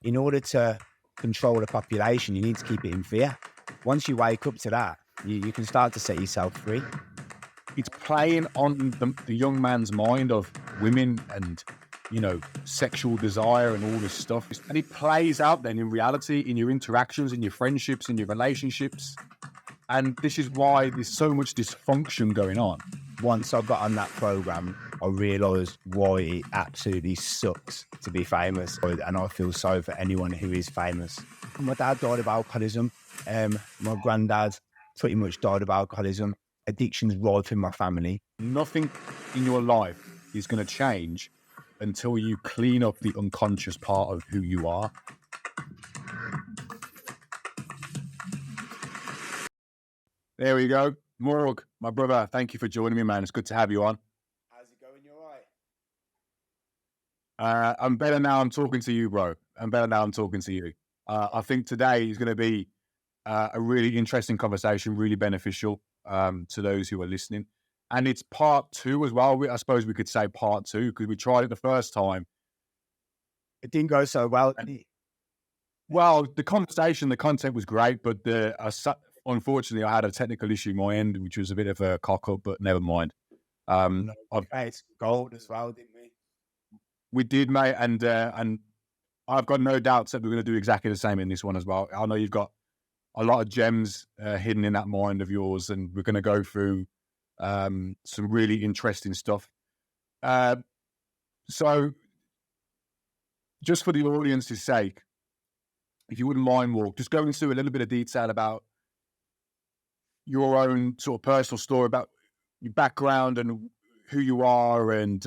in order to control the population, you need to keep it in fear. Once you wake up to that, you can start to set yourself free. It's playing on the young man's mind of women and, sexual desire and all this stuff. And it plays out then in reality, in your interactions, in your friendships, in your relationships. And this is why there's so much dysfunction going on. Once I got on that program, I realised why it absolutely sucks to be famous. And I feel sorry for anyone who is famous. My dad died of alcoholism. My granddad pretty much died of alcoholism. Addiction's rife in my family. Nothing in your life is going to change until you clean up the unconscious part of who you are. There we go. Morg, my brother, thank you for joining me, man. It's good to have you on. How's it going? You all right? I'm better now I'm talking to you, bro. I think today is going to be a really interesting conversation, really beneficial to those who are listening. And it's part 2 as well. I suppose we could say part 2 because we tried it the first time. It didn't go so well. Well, the content was great, but unfortunately, I had a technical issue on my end, which was a bit of a cock-up, but never mind. It's gold as well, didn't we? We did, mate, and I've got no doubts that we're going to do exactly the same in this one as well. I know you've got a lot of gems hidden in that mind of yours, and we're going to go through some really interesting stuff. So, just for the audience's sake, if you wouldn't mind, Walk, just go into a little bit of detail about your own sort of personal story, about your background and who you are and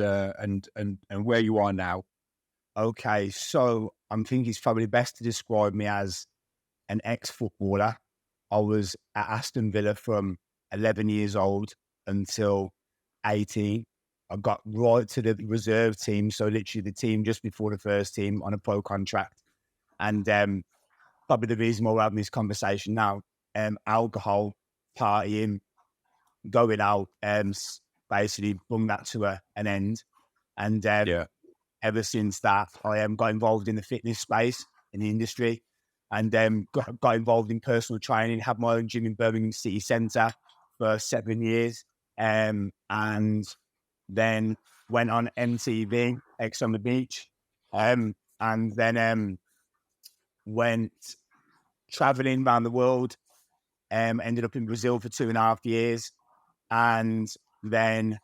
where you are now. Okay, so I'm thinking it's probably best to describe me as an ex-footballer. I was at Aston Villa from 11 years old until 18. I got right to the reserve team, so literally the team just before the first team on a pro contract. And probably the reason why we're having this conversation now, alcohol, partying, going out, basically bring that to an end. And ever since that, I got involved in the fitness space, in the industry, and got involved in personal training, had my own gym in Birmingham City Centre for 7 years, and then went on MTV, X on the Beach, and then went traveling around the world, ended up in Brazil for 2.5 years, and then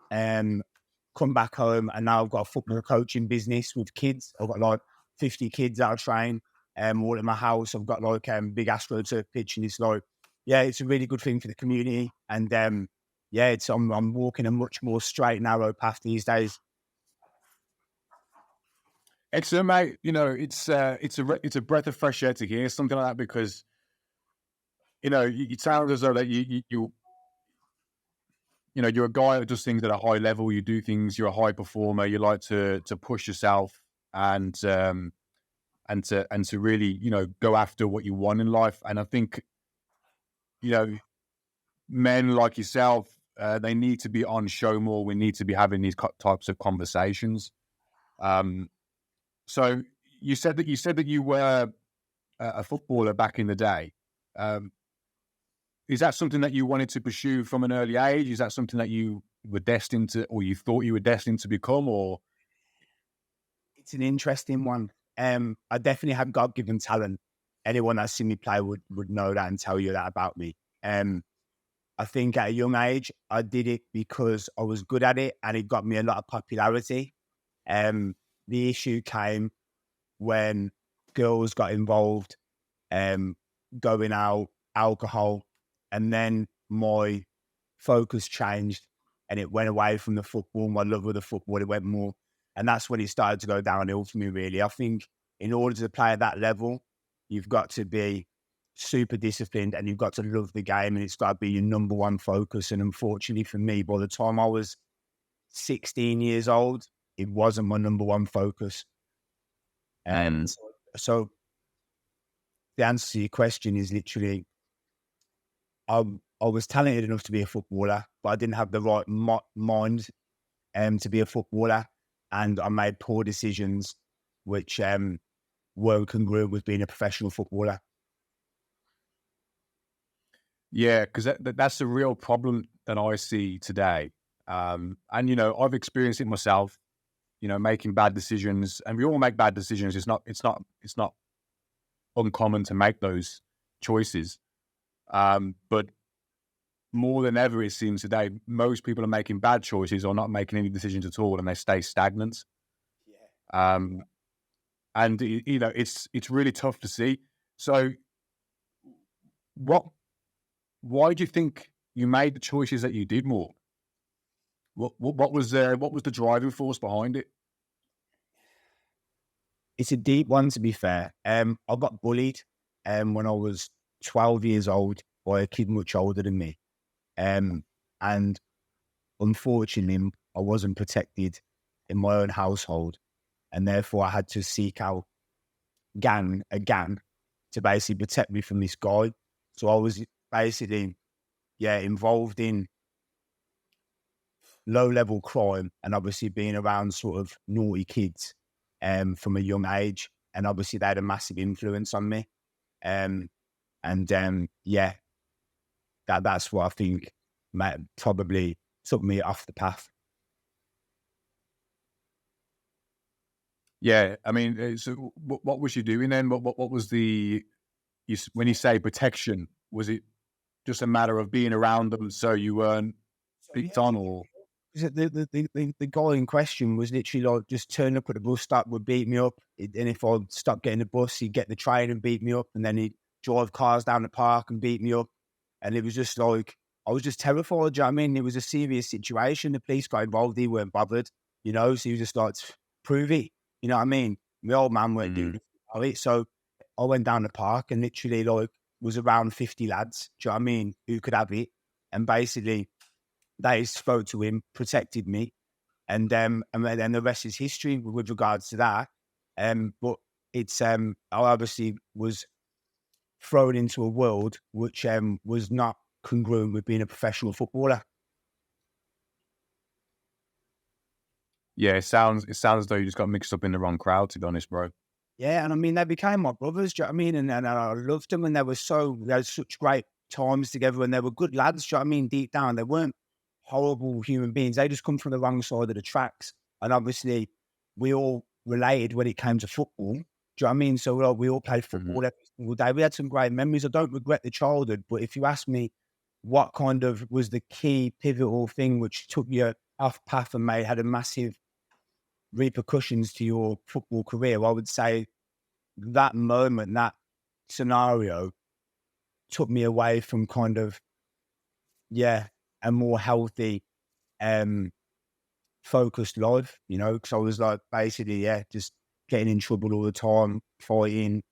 come back home, and now I've got a football coaching business with kids. I've got like 50 kids that I train all at my house. I've got like big AstroTurf pitch, and it's like, it's a really good thing for the community. And I'm walking a much more straight, narrow path these days. Excellent, mate. It's a breath of fresh air to hear something like that, because you sound as though that you're a guy that does things at a high level. You do things. You're a high performer. You like to push yourself and to really go after what you want in life. And I think men like yourself, they need to be on show more. We need to be having these types of conversations. So you said that you were a footballer back in the day. Is that something that you wanted to pursue from an early age? Is that something that you were destined to, or you thought you were destined to become? Or it's an interesting one. I definitely have God-given talent. Anyone that's seen me play would know that and tell you that about me. I think at a young age, I did it because I was good at it, and it got me a lot of popularity. The issue came when girls got involved, going out, alcohol, and then my focus changed, and it went away from the football. My love of the football, it went more, and that's when it started to go downhill for me, really. I think in order to play at that level, you've got to be super disciplined, and you've got to love the game, and it's got to be your number one focus. And unfortunately for me, by the time I was 16 years old, it wasn't my number one focus. And so the answer to your question is literally, I was talented enough to be a footballer, but I didn't have the right mind to be a footballer, and I made poor decisions, which weren't congruent with being a professional footballer. Yeah, because that's the real problem that I see today. And, you know, I've experienced it myself, you know, making bad decisions, and we all make bad decisions. It's not uncommon to make those choices. But more than ever, it seems today, most people are making bad choices or not making any decisions at all, and they stay stagnant. And you know, it's really tough to see. So, why do you think you made the choices that you did, more? What was the driving force behind it? It's a deep one, to be fair. I got bullied when I was 12 years old by a kid much older than me. And unfortunately, I wasn't protected in my own household. And therefore, I had to seek out a gang to basically protect me from this guy. So I was basically, involved in low-level crime, and obviously being around sort of naughty kids from a young age. And obviously, they had a massive influence on me. That's what I think probably took me off the path. Yeah, I mean, so what was you doing then? What was when you say protection, was it just a matter of being around them so you weren't picked on, or? The guy in question was literally like just turn up at the bus stop, would beat me up, and if I stopped getting the bus, he'd get the train and beat me up, and then he'd drive cars down the park and beat me up. And it was just like, I was just terrified. Do you know what I mean? It was a serious situation. The police got involved. They weren't bothered, you know. So he was just like, prove it. You know what I mean? My old man weren't doing it. So I went down the park and literally like was around 50 lads. Do you know what I mean? Who could have it? And basically, they spoke to him, protected me, and then the rest is history with regards to that. But it's I obviously was thrown into a world which was not congruent with being a professional footballer. Yeah, it sounds as though you just got mixed up in the wrong crowd, to be honest, bro. Yeah, and I mean, they became my brothers. Do you know what I mean? And I loved them, and they had such great times together, and they were good lads. Do you know what I mean? Deep down, they weren't horrible human beings. They just come from the wrong side of the tracks. And obviously, we all related when it came to football. Do you know what I mean? So we all played football every single day. We had some great memories. I don't regret the childhood, but if you ask me what kind of was the key pivotal thing which took you off path and had a massive repercussions to your football career, I would say that moment, that scenario took me away from kind of, a more healthy, focused life, you know, because I was like basically, just getting in trouble all the time, fighting,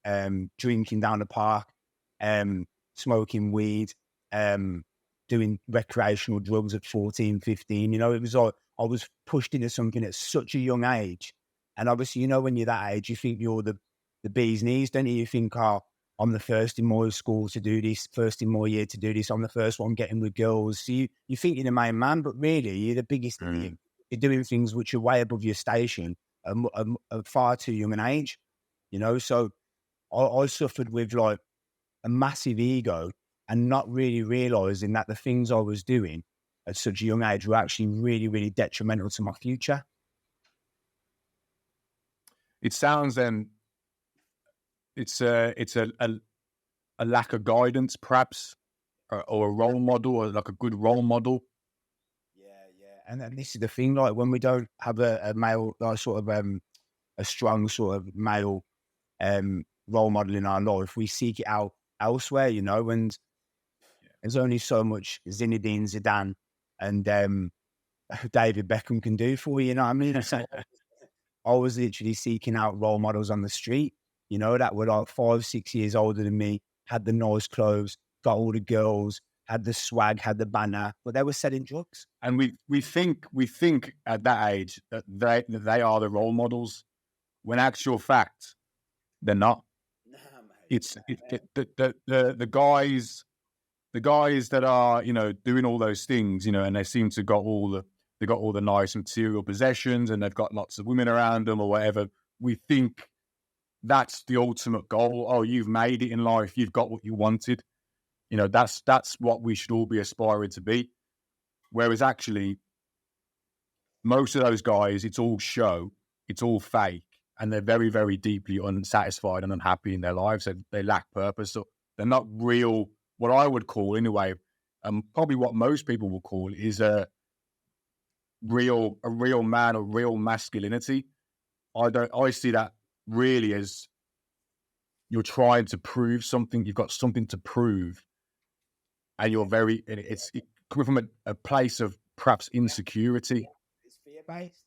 drinking down the park, smoking weed, doing recreational drugs at 14, 15. You know, it was like I was pushed into something at such a young age. And obviously, you know, when you're that age, you think you're the bee's knees, don't you? You think, oh, I'm the first in my school to do this, first in my year to do this. I'm the first one getting with girls. So you think you're the main man, but really you're the biggest. You're doing things which are way above your station at far too young an age, you know? So I suffered with like a massive ego and not really realizing that the things I was doing at such a young age were actually really, really detrimental to my future. It sounds then it's a lack of guidance, perhaps, or a role model, or like a good role model. And this is the thing, like when we don't have a male, like sort of a strong sort of male role model in our life, we seek it out elsewhere, you know, and there's only so much Zinedine Zidane and David Beckham can do for you know what I mean? So I was literally seeking out role models on the street, you know, that were like 5, 6 years older than me, had the nice clothes, got all the girls, had the swag, had the banner, but they were selling drugs. And we think at that age that they are the role models, when actual fact they're not. Nah, mate. It's the guys that are, you know, doing all those things, you know, and they seem to got all the nice material possessions, and they've got lots of women around them or whatever. We think that's the ultimate goal. Oh, you've made it in life. You've got what you wanted. You know, that's what we should all be aspiring to be. Whereas actually, most of those guys, it's all show, it's all fake, and they're very, very deeply unsatisfied and unhappy in their lives. They lack purpose. So they're not real, what I would call anyway, probably what most people will call is a real man or real masculinity. I see that really as you're trying to prove something, you've got something to prove, and it's coming from a place of perhaps insecurity. It's fear-based,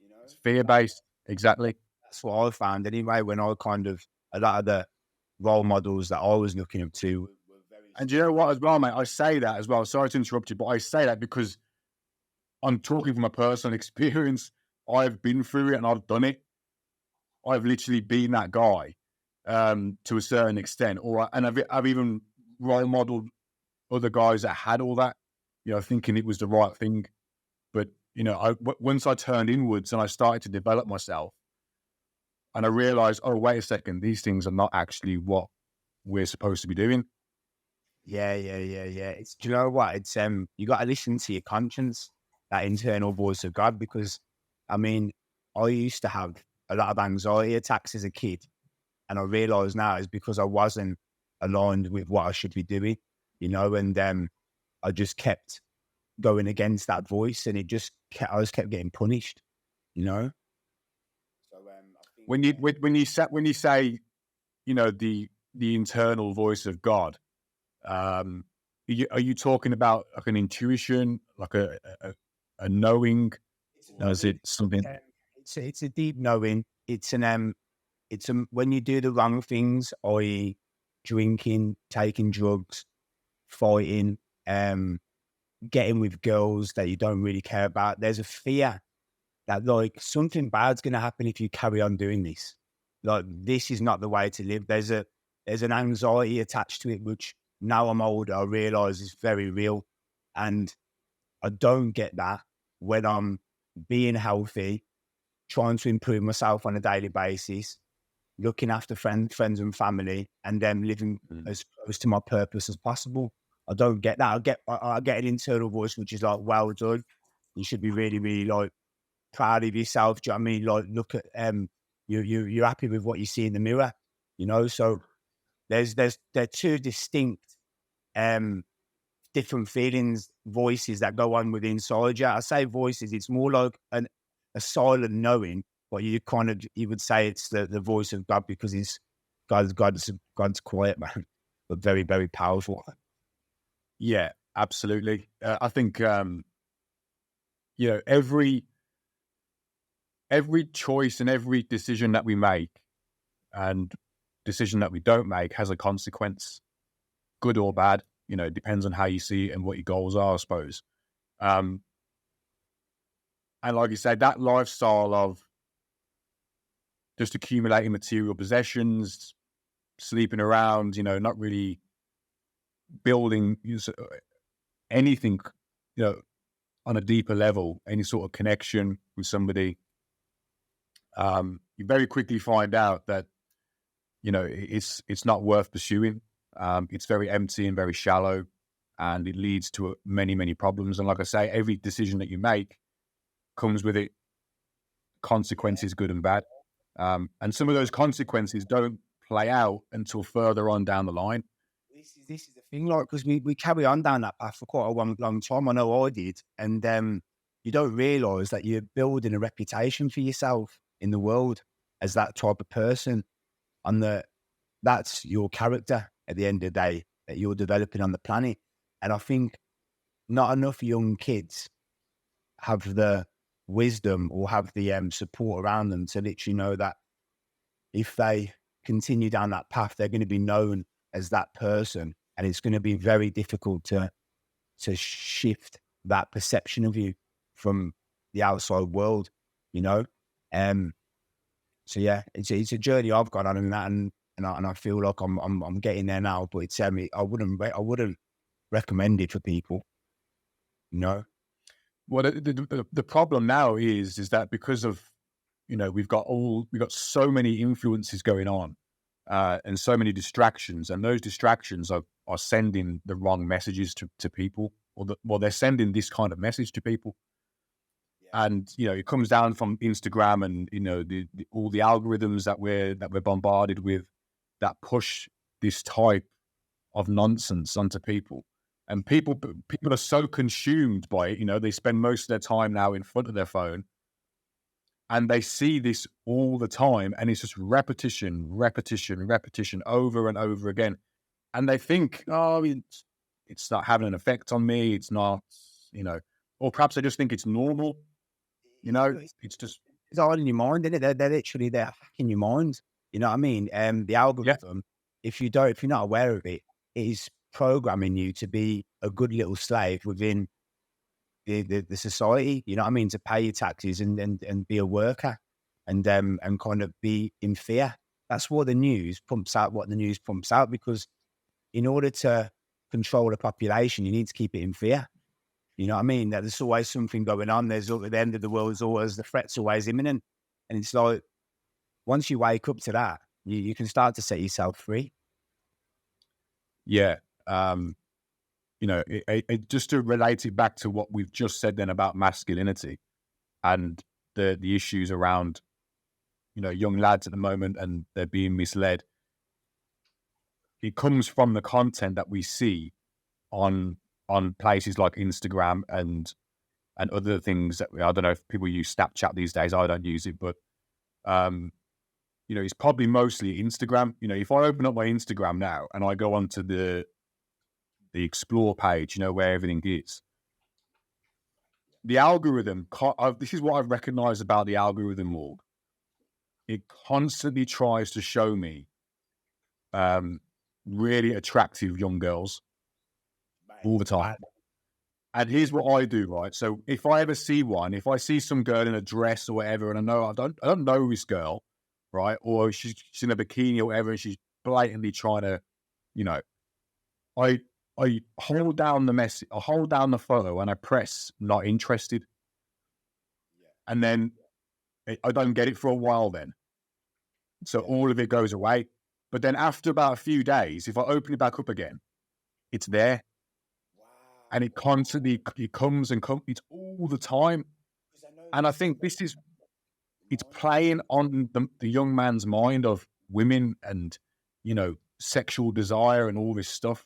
you know? It's fear-based, exactly. That's what I found anyway, when I kind of, a lot of the role models that I was looking up to were very... And you know what as well, mate? I say that as well. Sorry to interrupt you, but I say that because I'm talking from a personal experience. I've been through it and I've done it. I've literally been that guy to a certain extent. And I've even role modeled other guys that had all that, you know, thinking it was the right thing. But, you know, once I turned inwards and I started to develop myself, and I realized, oh, wait a second, these things are not actually what we're supposed to be doing. Yeah. It's, do you know what? It's you got to listen to your conscience, that internal voice of God, because I mean, I used to have a lot of anxiety attacks as a kid, and I realize now it's because I wasn't aligned with what I should be doing, you know, and I just kept going against that voice, and I just kept getting punished, you know. So I think when you say, you know, the internal voice of God, are you talking about like an intuition, like a knowing? Is it something? It's a deep knowing. It's when you do the wrong things, i.e., drinking, taking drugs, fighting, getting with girls that you don't really care about. There's a fear that like something bad's going to happen if you carry on doing this. Like, this is not the way to live. There's an anxiety attached to it, which now I'm older, I realize is very real. And I don't get that when I'm being healthy, trying to improve myself on a daily basis, looking after friends and family, and then living as close to my purpose as possible. I don't get that. I get an internal voice which is like, well done. You should be really, really like proud of yourself. Do you know what I mean? Like, look at you're happy with what you see in the mirror, you know. So they're two distinct different feelings, voices that go on within inside you. I say voices, it's more like a silent knowing, but you would say it's the voice of God, because he's God's quiet, man, but very, very powerful. Yeah, absolutely. I think you know, every choice and every decision that we make and decision that we don't make has a consequence, good or bad. You know, it depends on how you see it and what your goals are, I suppose. And like you said, that lifestyle of just accumulating material possessions, sleeping around, you know, not really building anything, you know, on a deeper level, any sort of connection with somebody, you very quickly find out that, you know, it's not worth pursuing. It's very empty and very shallow, and it leads to many, many problems. And like I say, every decision that you make comes with it consequences, good and bad. And some of those consequences don't play out until further on down the line. This is the thing, like, because we carry on down that path for quite a long time. I know I did, and you don't realise that you're building a reputation for yourself in the world as that type of person, and that's your character at the end of the day that you're developing on the planet. And I think not enough young kids have the wisdom or have the support around them to literally know that if they continue down that path, they're going to be known as that person, and it's going to be very difficult to shift that perception of you from the outside world, you know. So yeah, it's a journey I've gone on in that, and I feel like I'm getting there now. But it's I wouldn't recommend it for people, you know. Well, the problem now is that because of, we've got so many influences going on, and so many distractions, and those distractions are sending the wrong messages to people, or they're sending this kind of message to people. And it comes down from Instagram, and all the algorithms that we're bombarded with, that push this type of nonsense onto people. And people are so consumed by it. They spend most of their time now in front of their phone, and they see this all the time, and it's just repetition over and over again. And they think, oh, it's not having an effect on me. It's not, or perhaps they just think it's normal. It's just, it's all in your mind, isn't it? They're literally, they're hacking your mind. You know what I mean? The algorithm, if you're not aware of it, it is programming you to be a good little slave within the society. You know what I mean? To pay your taxes and be a worker, and kind of be in fear. That's what the news pumps out. Because in order to control the population, you need to keep it in fear. You know what I mean? That there's always something going on. There's at the end of the world, the threat's always imminent. And it's like, once you wake up to that, you can start to set yourself free. Yeah. Just to relate it back to what we've just said then about masculinity and the issues around, young lads at the moment, and they're being misled. It comes from the content that we see on places like Instagram and other things that I don't know if people use Snapchat these days. I don't use it, but it's probably mostly Instagram. If I open up my Instagram now and I go onto the explore page, where everything is, the algorithm, this is what I've recognized about the algorithm, Morg. It constantly tries to show me really attractive young girls all the time. And here's what I do, right? So if I ever see one, if I see some girl in a dress or whatever, and I know I don't know this girl, right? Or she's in a bikini or whatever, and she's blatantly trying to, I hold down the message, I hold down the photo, and I press not interested. And then I don't get it for a while then. So all of it goes away. But then after about a few days, if I open it back up again, it's there. And it constantly, it comes, it's all the time. And I think it's playing on the young man's mind of women and, sexual desire and all this stuff,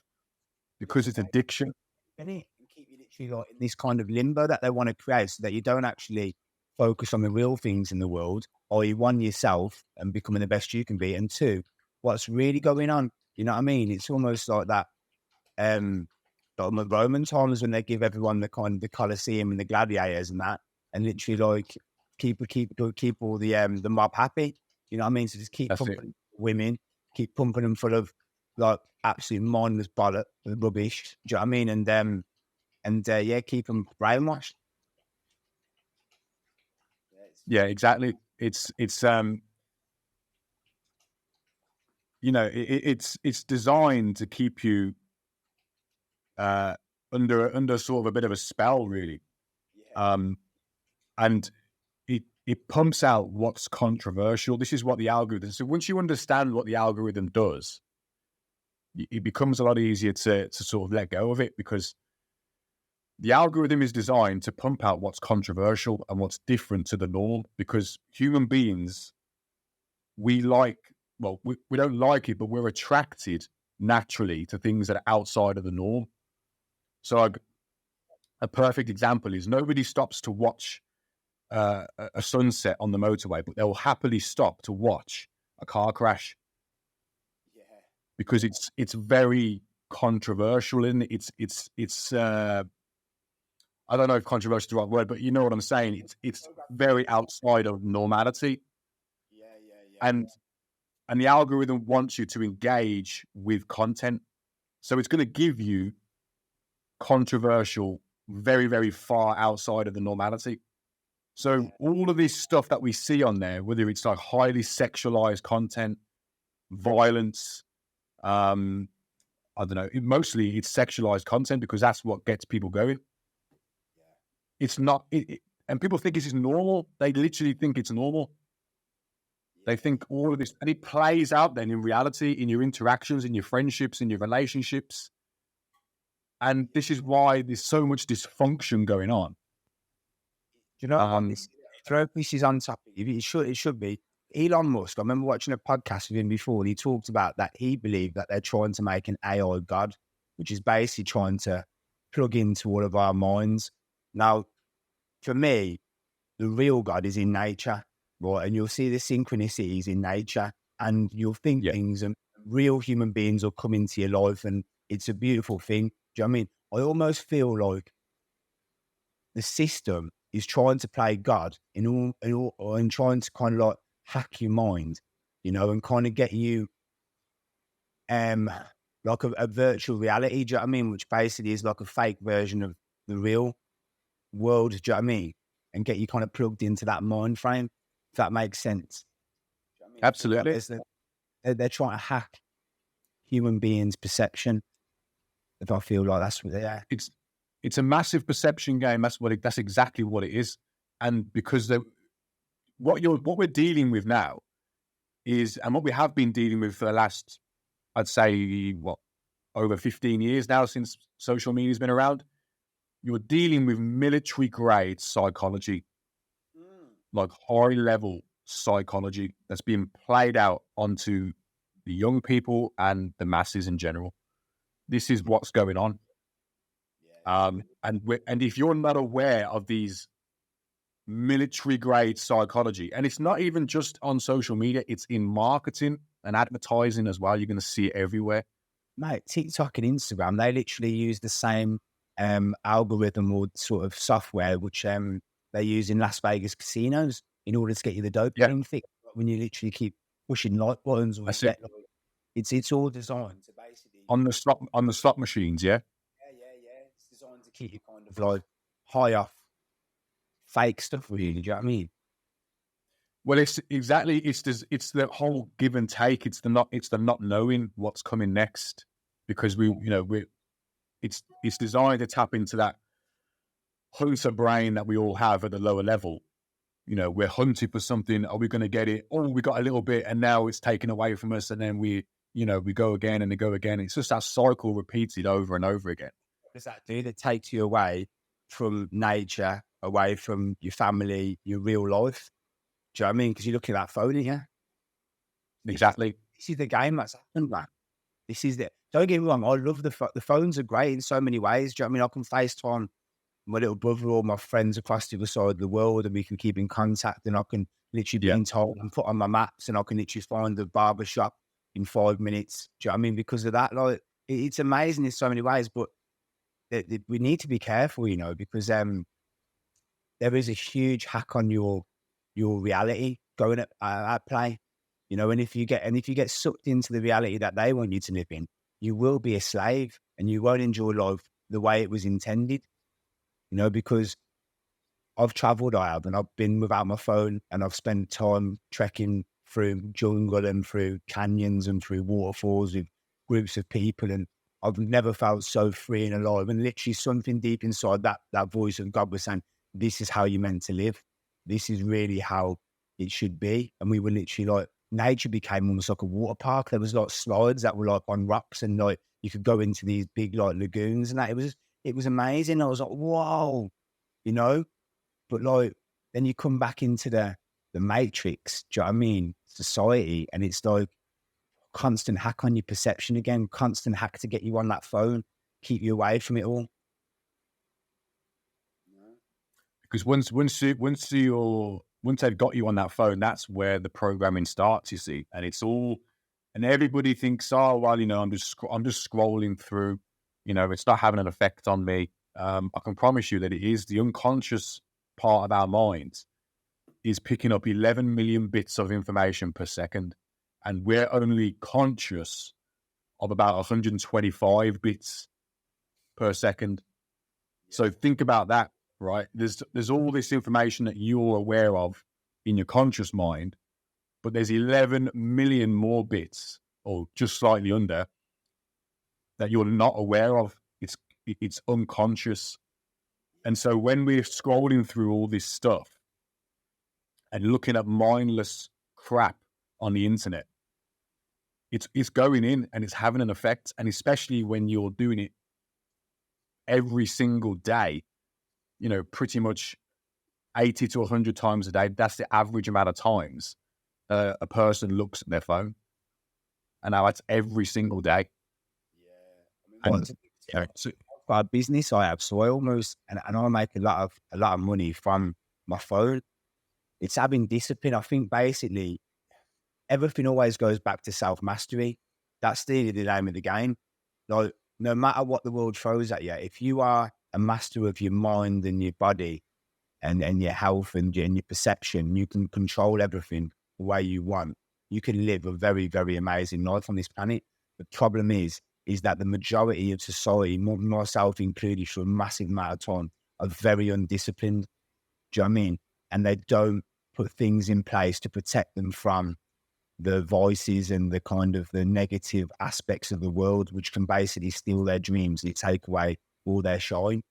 because it's addiction. And keep you literally like in this kind of limbo that they want to create, so that you don't actually focus on the real things in the world, or you one, yourself and becoming the best you can be, and two, what's really going on. You know what I mean? It's almost like that. Like the Roman times, when they give everyone the Colosseum and the gladiators and that, and literally like keep all the mob happy. You know what I mean? So just keep pumping women, keep pumping them full of like absolute mindless rubbish. Do you know what I mean? And keep them brainwashed. Yeah, exactly. It's designed to keep you under sort of a bit of a spell, really. And it pumps out what's controversial. This is what the algorithm. So once you understand what the algorithm does, it becomes a lot easier to sort of let go of it, because the algorithm is designed to pump out what's controversial and what's different to the norm. Because human beings, we don't like it, but we're attracted naturally to things that are outside of the norm. So a perfect example is nobody stops to watch a sunset on the motorway, but they'll happily stop to watch a car crash. Yeah. Because it's very controversial, and it's I don't know if controversial is the right word, but you know what I'm saying. It's very outside of normality. Yeah. And the algorithm wants you to engage with content, so it's going to give you controversial, very, very far outside of the normality. So all of this stuff that we see on there, whether it's like highly sexualized content, violence, I don't know, mostly it's sexualized content, because that's what gets people going. It's not, and people think this is normal. They literally think it's normal. They think all of this, and it plays out then in reality, in your interactions, in your friendships, in your relationships. And this is why there's so much dysfunction going on. Do you know what this throw pieces on top of you? It should be. Elon Musk, I remember watching a podcast with him before, and he talked about that he believed that they're trying to make an AI God, which is basically trying to plug into all of our minds. Now, for me, the real God is in nature, right? And you'll see the synchronicities in nature, and you'll think things, and real human beings will come into your life, and it's a beautiful thing. Do you know what I mean? I almost feel like the system is trying to play God and trying to kind of like hack your mind, you know, and kind of get you like a virtual reality, do you know what I mean? Which basically is like a fake version of the real world, do you know what I mean? And get you kind of plugged into that mind frame, if that makes sense. Do you know what I mean? Absolutely. Like they're trying to hack human beings' perception. If I feel like that's what they are. It's a massive perception game. That's exactly what it is. And because what we're dealing with now is, and what we have been dealing with for the last, I'd say, over 15 years now since social media's been around, you're dealing with military grade psychology, like high level psychology that's being played out onto the young people and the masses in general. This is what's going on. And if you're not aware of these military grade psychology, and it's not even just on social media, it's in marketing and advertising as well. You're going to see it everywhere. Mate, TikTok and Instagram, they literally use the same algorithm or sort of software which they use in Las Vegas casinos in order to get you the dopamine fix. When you literally keep pushing like buttons, or it's all designed to basically on the slot machines. Yeah. It's designed to keep you kind of like high off fake stuff, really. Do you know what I mean? Well, it's the whole give and take. It's the not knowing what's coming next, because it's designed to tap into that hunter brain that we all have at the lower level. You know, we're hunting for something. Are we going to get it? Oh, we got a little bit, and now it's taken away from us, and then we go again and we go again. It's just that cycle repeated over and over again. What does that do? That takes you away from nature, away from your family, your real life. Do you know what I mean? Because you're looking at that phone here. Exactly. This is the game that's happened, man. This is don't get me wrong. I love the phones are great in so many ways. Do you know what I mean? I can FaceTime my little brother or my friends across the other side of the world, and we can keep in contact, and I can literally be in told and put on my maps, and I can literally find the barber shop in 5 minutes. Do you know what I mean? Because of that, like, it's amazing in so many ways, but we need to be careful, you know, because there is a huge hack on your reality going at play, you know, and if you get sucked into the reality that they want you to live in, you will be a slave and you won't enjoy life the way it was intended, you know, because I've traveled, and I've been without my phone, and I've spent time trekking through jungle and through canyons and through waterfalls with groups of people, and I've never felt so free and alive. And literally something deep inside that voice of God was saying, this is how you're meant to live. This is really how it should be. And we were literally like, nature became almost like a water park. There was like slides that were like on rocks, and like you could go into these big like lagoons, and that it was amazing. I was like, whoa, you know. But like then you come back into the matrix, do you know what I mean? Society, and it's like constant hack on your perception again, constant hack to get you on that phone, keep you away from it all. Because once they've got you on that phone, that's where the programming starts, you see. And it's all, and everybody thinks, oh, well, you know, I'm just scrolling through, you know, it's not having an effect on me. I can promise you that it is. The unconscious part of our minds is picking up 11 million bits of information per second. And we're only conscious of about 125 bits per second. So think about that, right? There's all this information that you're aware of in your conscious mind, but there's 11 million more bits, or just slightly under, that you're not aware of. It's unconscious. And so when we're scrolling through all this stuff and looking at mindless crap on the internet, it's going in and it's having an effect. And especially when you're doing it every single day, you know, pretty much 80 to 100 times a day, that's the average amount of times a person looks at their phone. And now that's every single day. And so for a business I have, so I almost, and I make a lot of money from my phone. It's having discipline. I think basically everything always goes back to self-mastery. That's really the name of the game. Like, no matter what the world throws at you, if you are a master of your mind and your body and your health and your perception, you can control everything the way you want. You can live a very, very amazing life on this planet. The problem is that the majority of society, myself included, for a massive amount of time, are very undisciplined. Do you know what I mean? And they don't put things in place to protect them from the voices and the kind of the negative aspects of the world, which can basically steal their dreams and take away all their shine,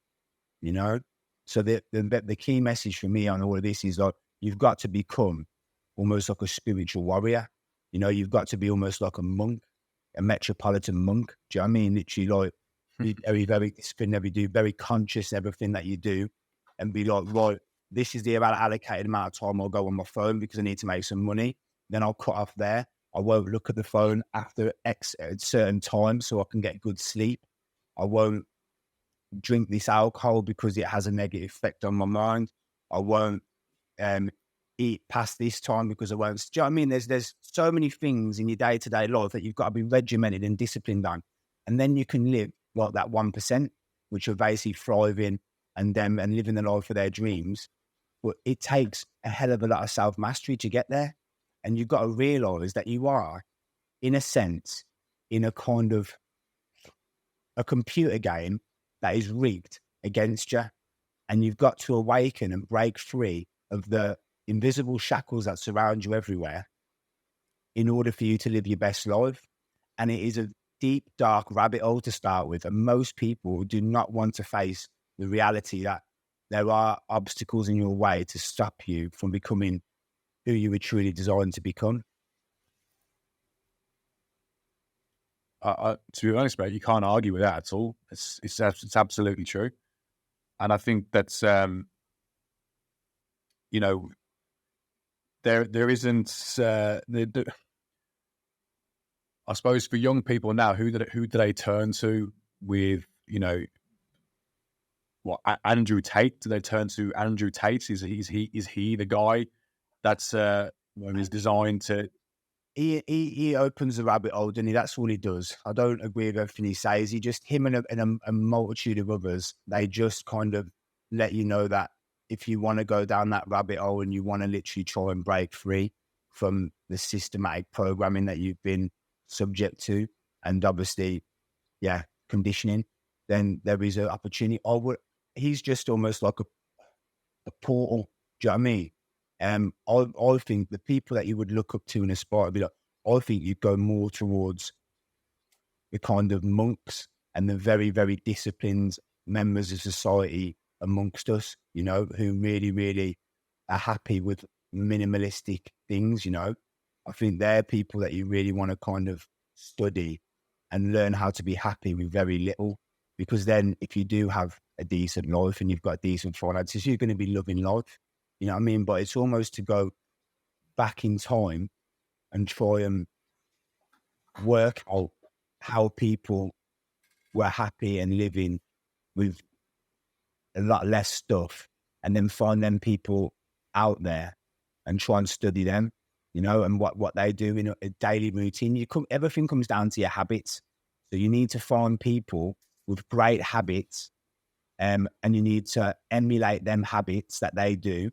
you know? So the key message for me on all of this is like, you've got to become almost like a spiritual warrior. You know, you've got to be almost like a monk, a metropolitan monk. Do you know what I mean? Literally like be very, very disciplined, very conscious of everything that you do, and be like, right, this is the allocated amount of time I'll go on my phone because I need to make some money. Then I'll cut off there. I won't look at the phone after X at certain times so I can get good sleep. I won't drink this alcohol because it has a negative effect on my mind. I won't eat past this time because I won't. Do you know what I mean? There's so many things in your day-to-day life that you've got to be regimented and disciplined on. And then you can live like that 1%, which are basically thriving and living the life of their dreams. But it takes a hell of a lot of self-mastery to get there. And you've got to realize that you are, in a sense, in a kind of a computer game that is rigged against you. And you've got to awaken and break free of the invisible shackles that surround you everywhere in order for you to live your best life. And it is a deep, dark rabbit hole to start with. And most people do not want to face the reality that there are obstacles in your way to stop you from becoming who you were truly designed to become. To be honest, mate, you can't argue with that at all. It's absolutely true. And I think that's, you know, there isn't, I suppose for young people now, who do they turn to with, you know, what, Andrew Tate? Do they turn to Andrew Tate? Is he the guy that's is designed to? He opens the rabbit hole, doesn't he? That's all he does. I don't agree with everything he says. He just, him and a multitude of others, they just kind of let you know that if you want to go down that rabbit hole and you want to literally try and break free from the systematic programming that you've been subject to, and obviously, conditioning, then there is an opportunity. He's just almost like a portal. Do you know what I mean? I think the people that you would look up to and aspire to be like, I think you'd go more towards the kind of monks and the very, very disciplined members of society amongst us, you know, who really, really are happy with minimalistic things, you know. I think they're people that you really want to kind of study and learn how to be happy with very little. Because then if you do have a decent life and you've got decent finances, you're going to be loving life. You know what I mean? But it's almost to go back in time and try and work out how people were happy and living with a lot less stuff, and then find them people out there and try and study them, you know, and what they do in a daily routine. Everything comes down to your habits. So you need to find people with great habits, and you need to emulate them habits that they do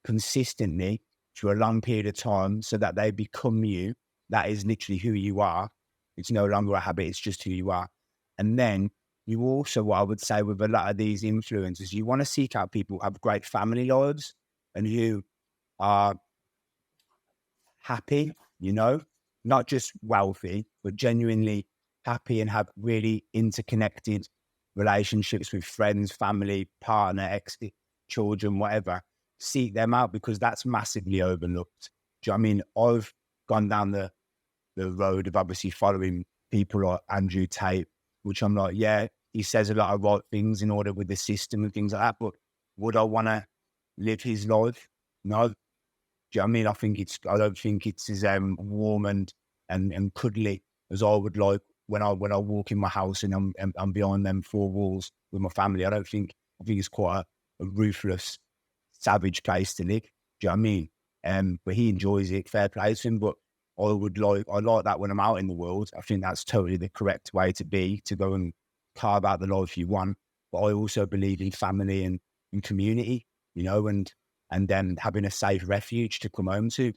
consistently for a long period of time so that they become you. That is literally who you are. It's no longer a habit, it's just who you are. And then you also, what I would say with a lot of these influencers, you want to seek out people who have great family lives and who are happy, you know, not just wealthy, but genuinely happy and have really interconnected relationships with friends, family, partner, children, whatever. Seek them out because that's massively overlooked. Do you know what I mean? gone down the road of obviously following people like Andrew Tate, which I'm like, yeah, he says a lot of right things in order with the system and things like that. But would I want to live his life? No. Do you know what I mean? I don't think it's as warm and cuddly as I would like when I walk in my house and I'm behind them four walls with my family. I think it's quite a ruthless, savage place to live. Do you know what I mean? But he enjoys it, fair play to him. But I like that when I'm out in the world. I think that's totally the correct way to be, to go and carve out the life you want. But I also believe in family and community, you know, and then having a safe refuge to come home to.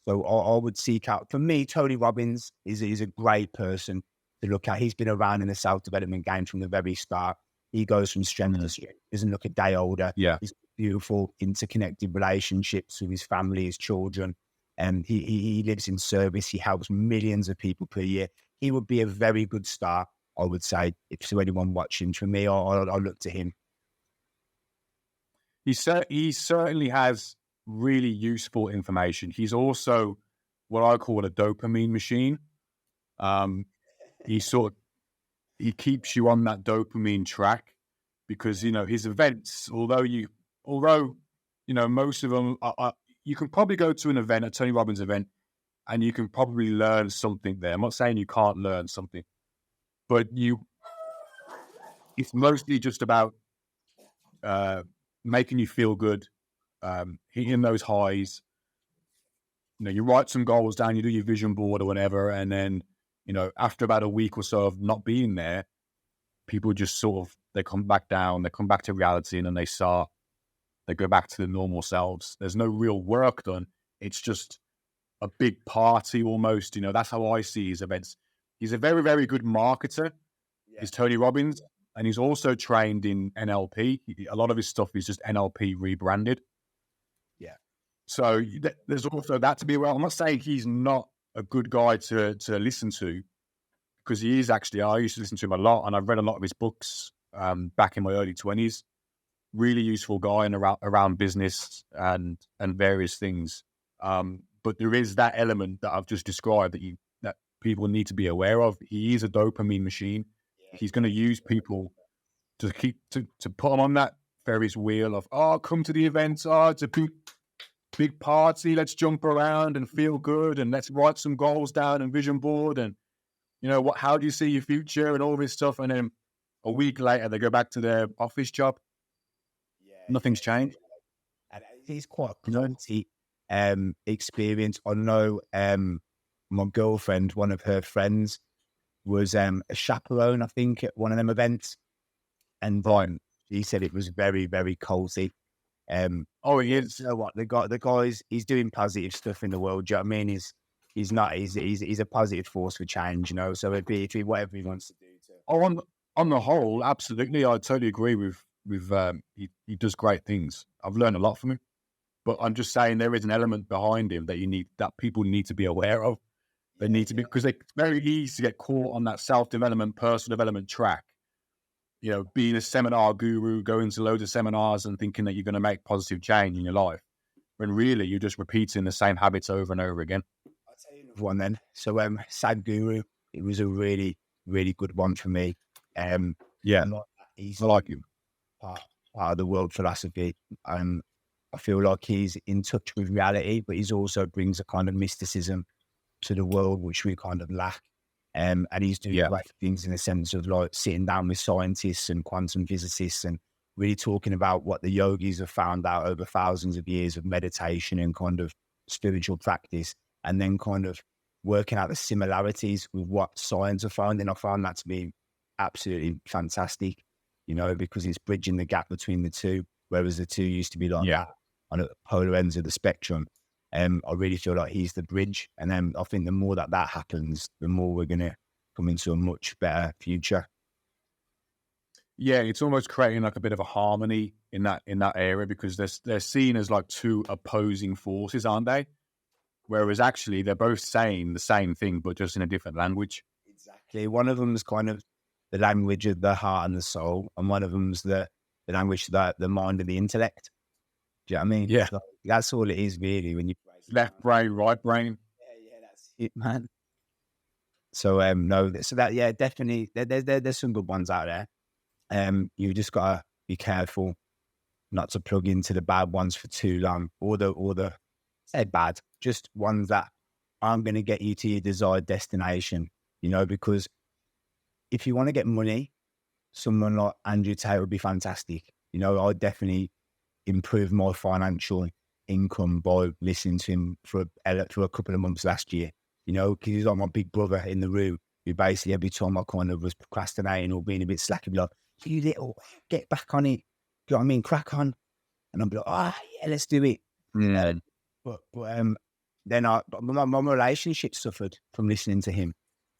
So I would seek out, for me, Tony Robbins is a great person to look at. He's been around in the self-development game from the very start. He goes from strength to strength, doesn't look a day older. Yeah. He's beautiful, interconnected relationships with his family, his children. And he lives in service. He helps millions of people per year. He would be a very good star, I would say, if to anyone watching. For me, I look to him. He certainly has really useful information. He's also what I call a dopamine machine. He keeps you on that dopamine track because, you know, his events, although most of them are, you can probably go to an event, a Tony Robbins event, and you can probably learn something there. I'm not saying you can't learn something, but it's mostly just about making you feel good, hitting those highs. You know, you write some goals down, you do your vision board or whatever, and then, you know, after about a week or so of not being there, people just they come back down, they come back to reality, and then they go back to their normal selves. There's no real work done. It's just a big party almost. You know, that's how I see his events. He's a very, very good marketer. Yeah. He's Tony Robbins, and he's also trained in NLP. A lot of his stuff is just NLP rebranded. Yeah. So there's also that to be aware. I'm not saying he's not a good guy to listen to, because he is actually. I used to listen to him a lot, and I've read a lot of his books back in my early 20s. Really useful guy and around business and various things. But there is that element that I've just described that people need to be aware of. He is a dopamine machine. He's going to use people to put them on that Ferris wheel of, come to the event. It's a big party. Let's jump around and feel good, and let's write some goals down and vision board, and, you know, how do you see your future and all this stuff. And then a week later, they go back to their office job. Nothing's changed. And it's quite a clunky experience. I know my girlfriend, one of her friends, was a chaperone, I think, at one of them events. And she said it was very, very cozy. He is. You know what? The guy's he's doing positive stuff in the world. Do you know what I mean? He's a positive force for change, you know. So it'd be whatever he wants to do. On the whole, absolutely, I totally agree with he does great things. I've learned a lot from him, but I'm just saying there is an element behind him that people need to be aware of. They need to be, because it's very easy to get caught on that self-development, personal development track. You know, being a seminar guru, going to loads of seminars and thinking that you're going to make positive change in your life, when really you're just repeating the same habits over and over again. I'll tell you another one then. So Sadhguru, it was a really, really good one for me. I like him. Part of the world philosophy. I feel like he's in touch with reality, but he's also brings a kind of mysticism to the world, which we kind of lack. And he's doing great things in the sense of like sitting down with scientists and quantum physicists and really talking about what the yogis have found out over thousands of years of meditation and kind of spiritual practice, and then kind of working out the similarities with what science have found. And I found that to be absolutely fantastic, you know, because it's bridging the gap between the two, whereas the two used to be like that on the polar ends of the spectrum. I really feel like he's the bridge. And then I think the more that happens, the more we're going to come into a much better future. Yeah, it's almost creating like a bit of a harmony in that area, because they're seen as like two opposing forces, aren't they? Whereas actually they're both saying the same thing, but just in a different language. Exactly. One of them is kind of the language of the heart and the soul, and one of them's the language of the mind and the intellect. Do you know what I mean? Yeah. So that's all it is really when you left brain, right brain. Yeah, it, man. So no, so that definitely there's some good ones out there. You just gotta be careful not to plug into the bad ones for too long, or the say bad, just ones that aren't going to get you to your desired destination. Because if you want to get money, someone like Andrew Tate would be fantastic. I'd definitely improve my financial income by listening to him for a couple of months last year. Because he's like my big brother in the room, who basically every time I kind of was procrastinating or being a bit slack, he'd be like, "You little, get back on it. You know what I mean? Crack on." And I'd be like, "Oh yeah, let's do it." But then my relationship suffered from listening to him.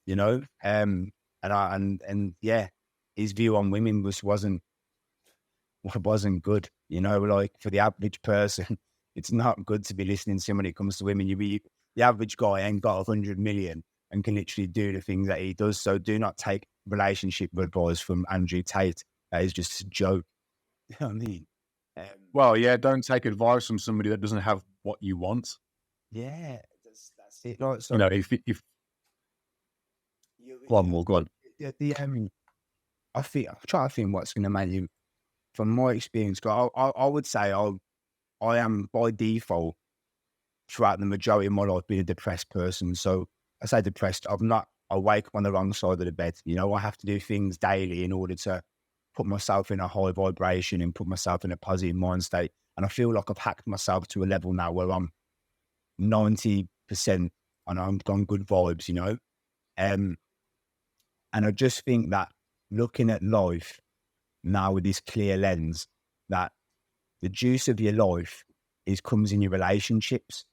And his view on women wasn't good. Like for the average person, it's not good to be listening to him when it comes to women. The average guy ain't got 100 million and can literally do the things that he does. So do not take relationship advice from Andrew Tate. That is just a joke. You know what I mean? Well, yeah, don't take advice from somebody that doesn't have what you want. Yeah, that's it. Like, so, if go on. I'm trying to think what's going to make you, from my experience, I would say I am by default throughout the majority of my life being a depressed person. So I say depressed, I'm not awake on the wrong side of the bed. I have to do things daily in order to put myself in a high vibration and put myself in a positive mind state. And I feel like I've hacked myself to a level now where I'm 90% and I'm on good vibes, and I just think that looking at life now with this clear lens, that the juice of your life comes in your relationships.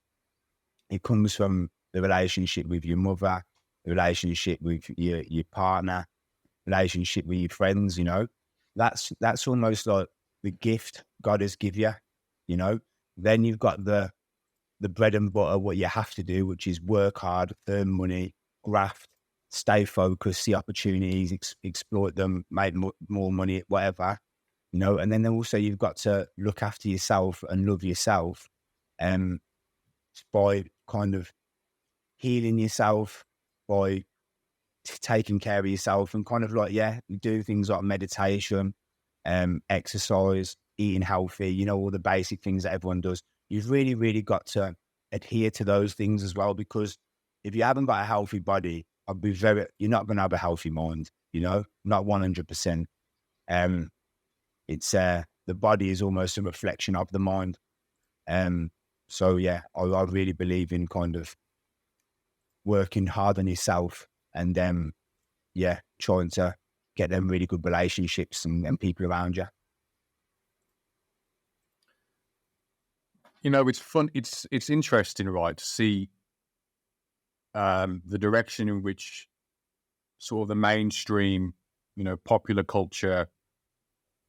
It comes from the relationship with your mother, the relationship with your partner, relationship with your friends. That's almost like the gift God has given you. Then you've got the bread and butter, what you have to do, which is work hard, earn money, graft, stay focused, see opportunities, exploit them, make more money, whatever, and then also you've got to look after yourself and love yourself by kind of healing yourself, by taking care of yourself, and kind of like, do things like meditation, exercise, eating healthy, all the basic things that everyone does. You've really, really got to adhere to those things as well, because if you haven't got a healthy body, you're not going to have a healthy mind, not 100%. It's the body is almost a reflection of the mind. So yeah, I really believe in kind of working hard on yourself and trying to get them really good relationships and people around you. It's fun. It's interesting, right, to see the direction in which sort of the mainstream, popular culture,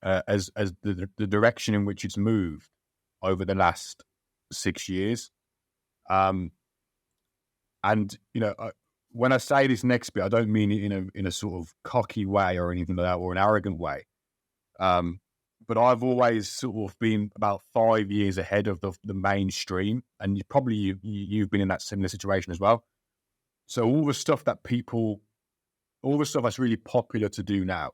as the direction in which it's moved over the last 6 years. And when I say this next bit, I don't mean it in a sort of cocky way or anything like that, or an arrogant way. But I've always sort of been about 5 years ahead of the mainstream, and you've been in that similar situation as well. So all the stuff that's really popular to do now,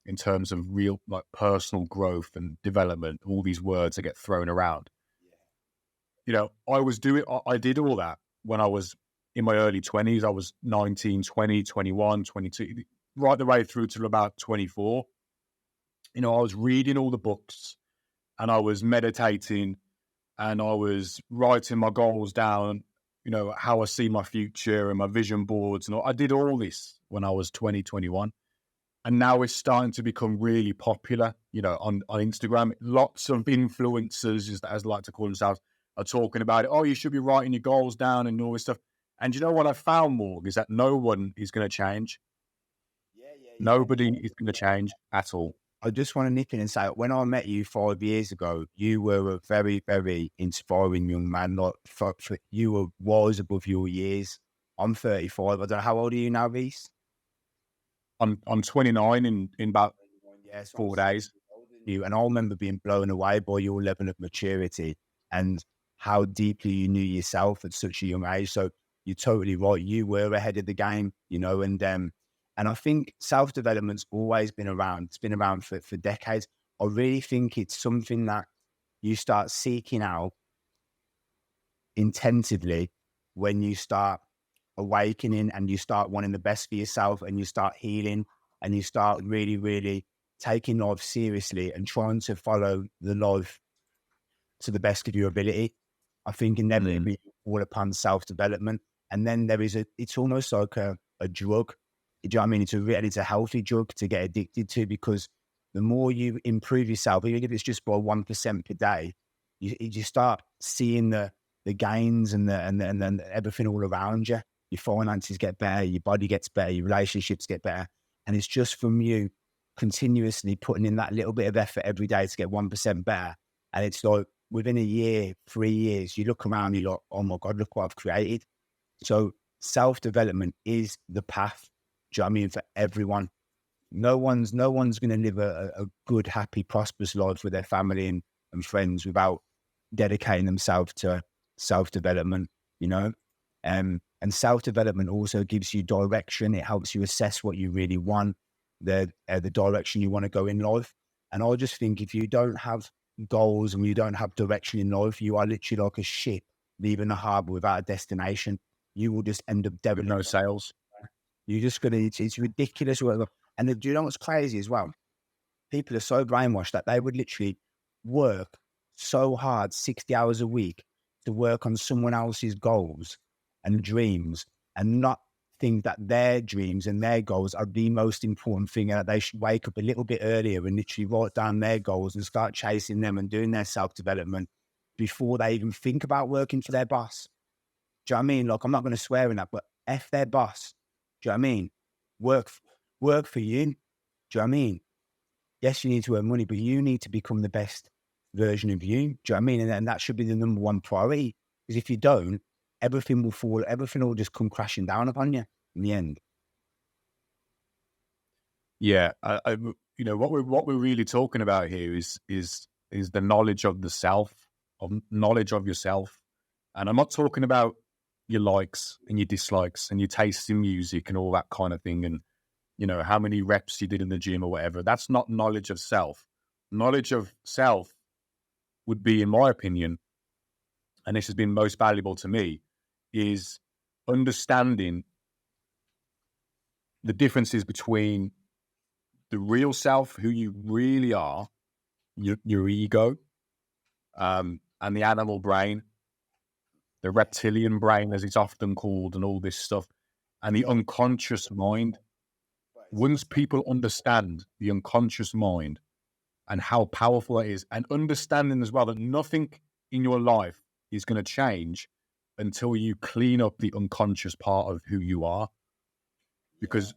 in terms of real like personal growth and development, all these words that get thrown around. I did all that when I was in my early 20s. I was 19, 20, 21, 22, right the way through to about 24. I was reading all the books, and I was meditating, and I was writing my goals down, how I see my future and my vision boards. And I did all this when I was 20, 21. And now it's starting to become really popular, on Instagram. Lots of influencers, as they like to call themselves, are talking about it. Oh, you should be writing your goals down and all this stuff. And you know what I found, Morg, is that no one is going to change. Nobody is going to change at all. I just want to nip in and say, when I met you 5 years ago, you were a very, very inspiring young man. Like, you were wise above your years. I'm 35. I don't know, how old are you now, Reese? I'm 29 in about 4 days. And I remember being blown away by your level of maturity and how deeply you knew yourself at such a young age. So you're totally right. You were ahead of the game, you know, and I think self-development's always been around. It's been around for decades. I really think it's something that you start seeking out intensively when you start awakening and you start wanting the best for yourself and you start healing and you start really, really taking life seriously and trying to follow the life to the best of your ability. I think inevitably all upon self-development. And then it's almost like a drug. Do you know what I mean? It's a healthy drug to get addicted to, because the more you improve yourself, even if it's just by 1% per day, you start seeing the gains and everything all around you. Your finances get better, your body gets better, your relationships get better. And it's just from you continuously putting in that little bit of effort every day to get 1% better. And it's like within a year, 3 years, you look around, you're like, oh my God, look what I've created. So self-development is the path, do you know what I mean, for everyone. No one's going to live a good, happy, prosperous life with their family and friends without dedicating themselves to self-development, you know. And self-development also gives you direction. It helps you assess what you really want, the direction you want to go in life. And I just think if you don't have goals and you don't have direction in life, you are literally like a ship leaving the harbour without a destination. You will just end up dead with no sails. You're just going to, it's ridiculous. And do you know what's crazy as well? People are so brainwashed that they would literally work so hard, 60 hours a week, to work on someone else's goals and dreams, and not think that their dreams and their goals are the most important thing, and that they should wake up a little bit earlier and literally write down their goals and start chasing them and doing their self-development before they even think about working for their boss. Do you know what I mean? Like, I'm not going to swear in that, but F their boss. Do you know what I mean? Work for you. Do you know what I mean? Yes, you need to earn money, but you need to become the best version of you. Do you know what I mean? And that should be the number one priority. Because if you don't, everything will just come crashing down upon you in the end. Yeah, you know, what we're really talking about here is the knowledge of the self, of knowledge of yourself. And I'm not talking about your likes and your dislikes and your taste in music and all that kind of thing, and you know, how many reps you did in the gym or whatever. That's not knowledge of self. Knowledge of self would be, in my opinion, and this has been most valuable to me, is understanding the differences between the real self, who you really are, your ego, and the animal brain, the reptilian brain, as it's often called, and all this stuff, and the unconscious mind. Once people understand the unconscious mind and how powerful it is, and understanding as well that nothing in your life is going to change until you clean up the unconscious part of who you are, because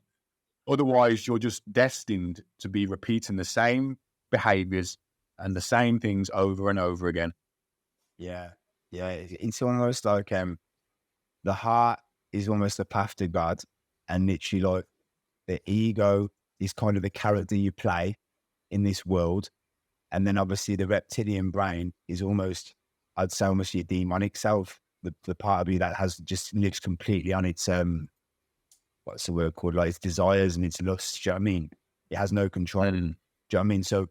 otherwise you're just destined to be repeating the same behaviors and the same things over and over again. Yeah. It's almost like the heart is almost a path to God, and literally like the ego is kind of the character you play in this world. And then obviously the reptilian brain is almost, I'd say, almost your demonic self, the part of you that just lives completely on its, what's the word called? Like its desires and its lusts. Do you know what I mean? It has no control. Do you know what I mean? So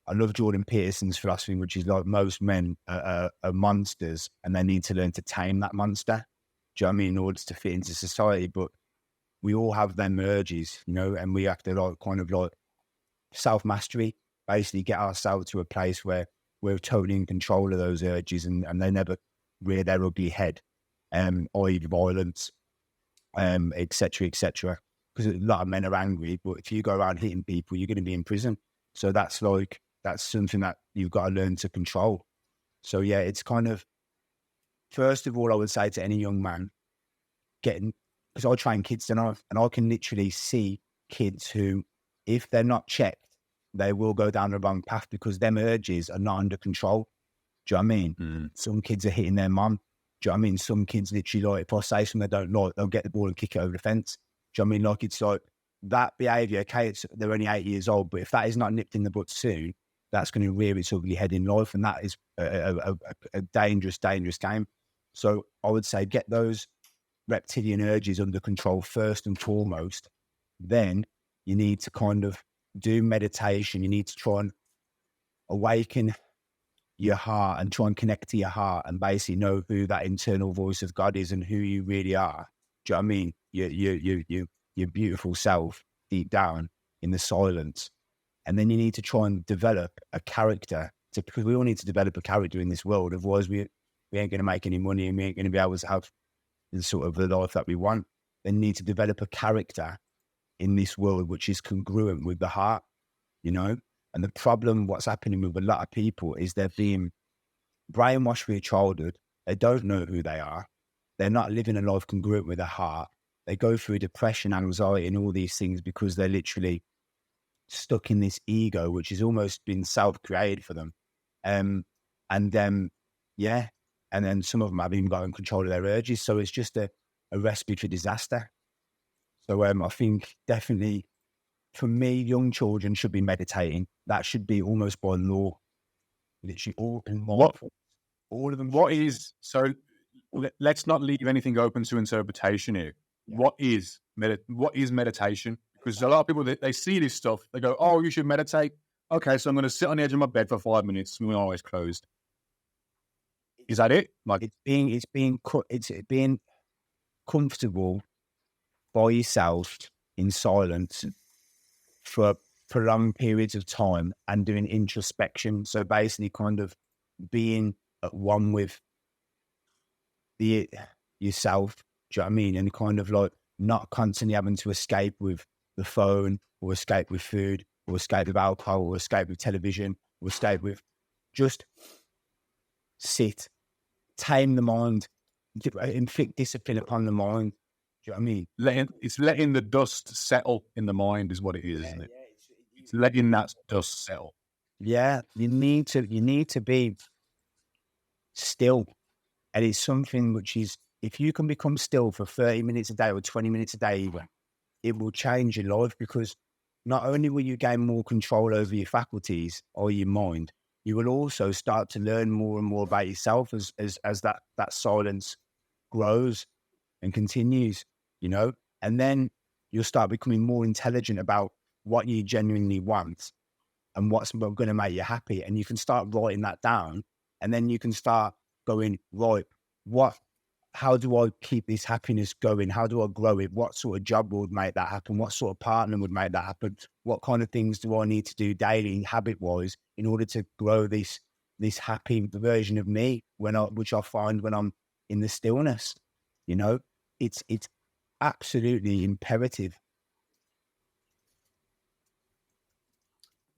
I love Jordan Peterson's philosophy, which is like most men are monsters and they need to learn to tame that monster. Do you know what I mean? In order to fit into society. But we all have them urges, you know, and we have to like kind of like self-mastery, basically get ourselves to a place where we're totally in control of those urges and they never rear their ugly head, i.e. violence, et cetera, et cetera. Because a lot of men are angry, but if you go around hitting people, you're going to be in prison. So that's something that you've got to learn to control. So yeah, it's kind of, first of all, I would say to any young man, because I train kids and I can literally see kids who, if they're not checked, they will go down the wrong path because them urges are not under control. Do you know what I mean? Some kids are hitting their mum. Do you know what I mean? Some kids literally, like, if I say something they don't like, they'll get the ball and kick it over the fence. Do you know what I mean? Like, it's like that behaviour, okay, they're only 8 years old, but if that is not nipped in the butt soon, that's going to rear its ugly head in life, and that is a dangerous, dangerous game. So I would say get those reptilian urges under control first and foremost, then you need to kind of do meditation. You need to try and awaken your heart and try and connect to your heart and basically know who that internal voice of God is and who you really are. Do you know what I mean? Your beautiful self deep down in the silence. And then you need to try and develop a character, because we all need to develop a character in this world. Otherwise, we ain't going to make any money and we ain't going to be able to have the sort of the life that we want. Then you need to develop a character in this world which is congruent with the heart, you know? And the problem, what's happening with a lot of people is they're being brainwashed through childhood. They don't know who they are. They're not living a life congruent with their heart. They go through depression, anxiety, and all these things because they're literally stuck in this ego, which has almost been self-created for them. And then some of them have even got control of their urges. So it's just a recipe for disaster. So I think definitely, for me, young children should be meditating. That should be almost by law. Literally all of them. What is, so let's not leave anything open to interpretation here. Yeah. What is meditation? Because a lot of people, they see this stuff, they go, oh, you should meditate. Okay, so I'm going to sit on the edge of my bed for 5 minutes with my eyes closed. Is that it? Like it's being comfortable by yourself in silence for prolonged periods of time and doing introspection. So basically kind of being at one with yourself, do you know what I mean? And kind of like not constantly having to escape with the phone or escape with food or escape with alcohol or escape with television or escape with, just sit, tame the mind, inflict discipline upon the mind. Do you know what I mean? It's letting the dust settle in the mind is what it is, isn't it? It's letting that dust settle. Yeah, you need to be still. And it's something which is, if you can become still for 30 minutes a day or 20 minutes a day even, it will change your life, because not only will you gain more control over your faculties or your mind, you will also start to learn more and more about yourself as that silence grows and continues, you know? And then you'll start becoming more intelligent about what you genuinely want and what's going to make you happy. And you can start writing that down, and then you can start going, right, how do I keep this happiness going? How do I grow it? What sort of job would make that happen? What sort of partner would make that happen? What kind of things do I need to do daily, habit-wise, in order to grow this happy version of me which I find when I'm in the stillness? You know, it's absolutely imperative.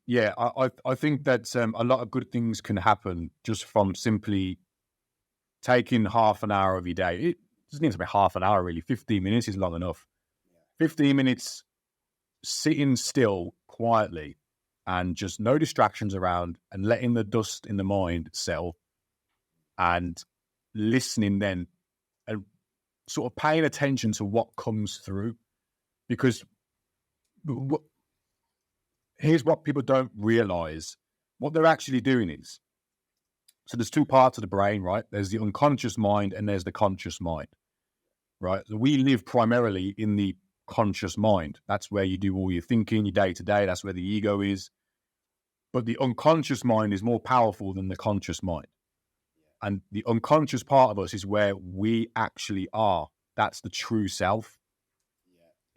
Yeah, I think that a lot of good things can happen just from simply taking half an hour of your day. It doesn't need to be half an hour, really. 15 minutes is long enough. 15 minutes sitting still quietly and just no distractions around and letting the dust in the mind settle and listening then and sort of paying attention to what comes through. Because here's what people don't realize. What they're actually doing is, so there's two parts of the brain, right? There's the unconscious mind and there's the conscious mind, right? So we live primarily in the conscious mind. That's where you do all your thinking, your day-to-day. That's where the ego is. But the unconscious mind is more powerful than the conscious mind. And the unconscious part of us is where we actually are. That's the true self.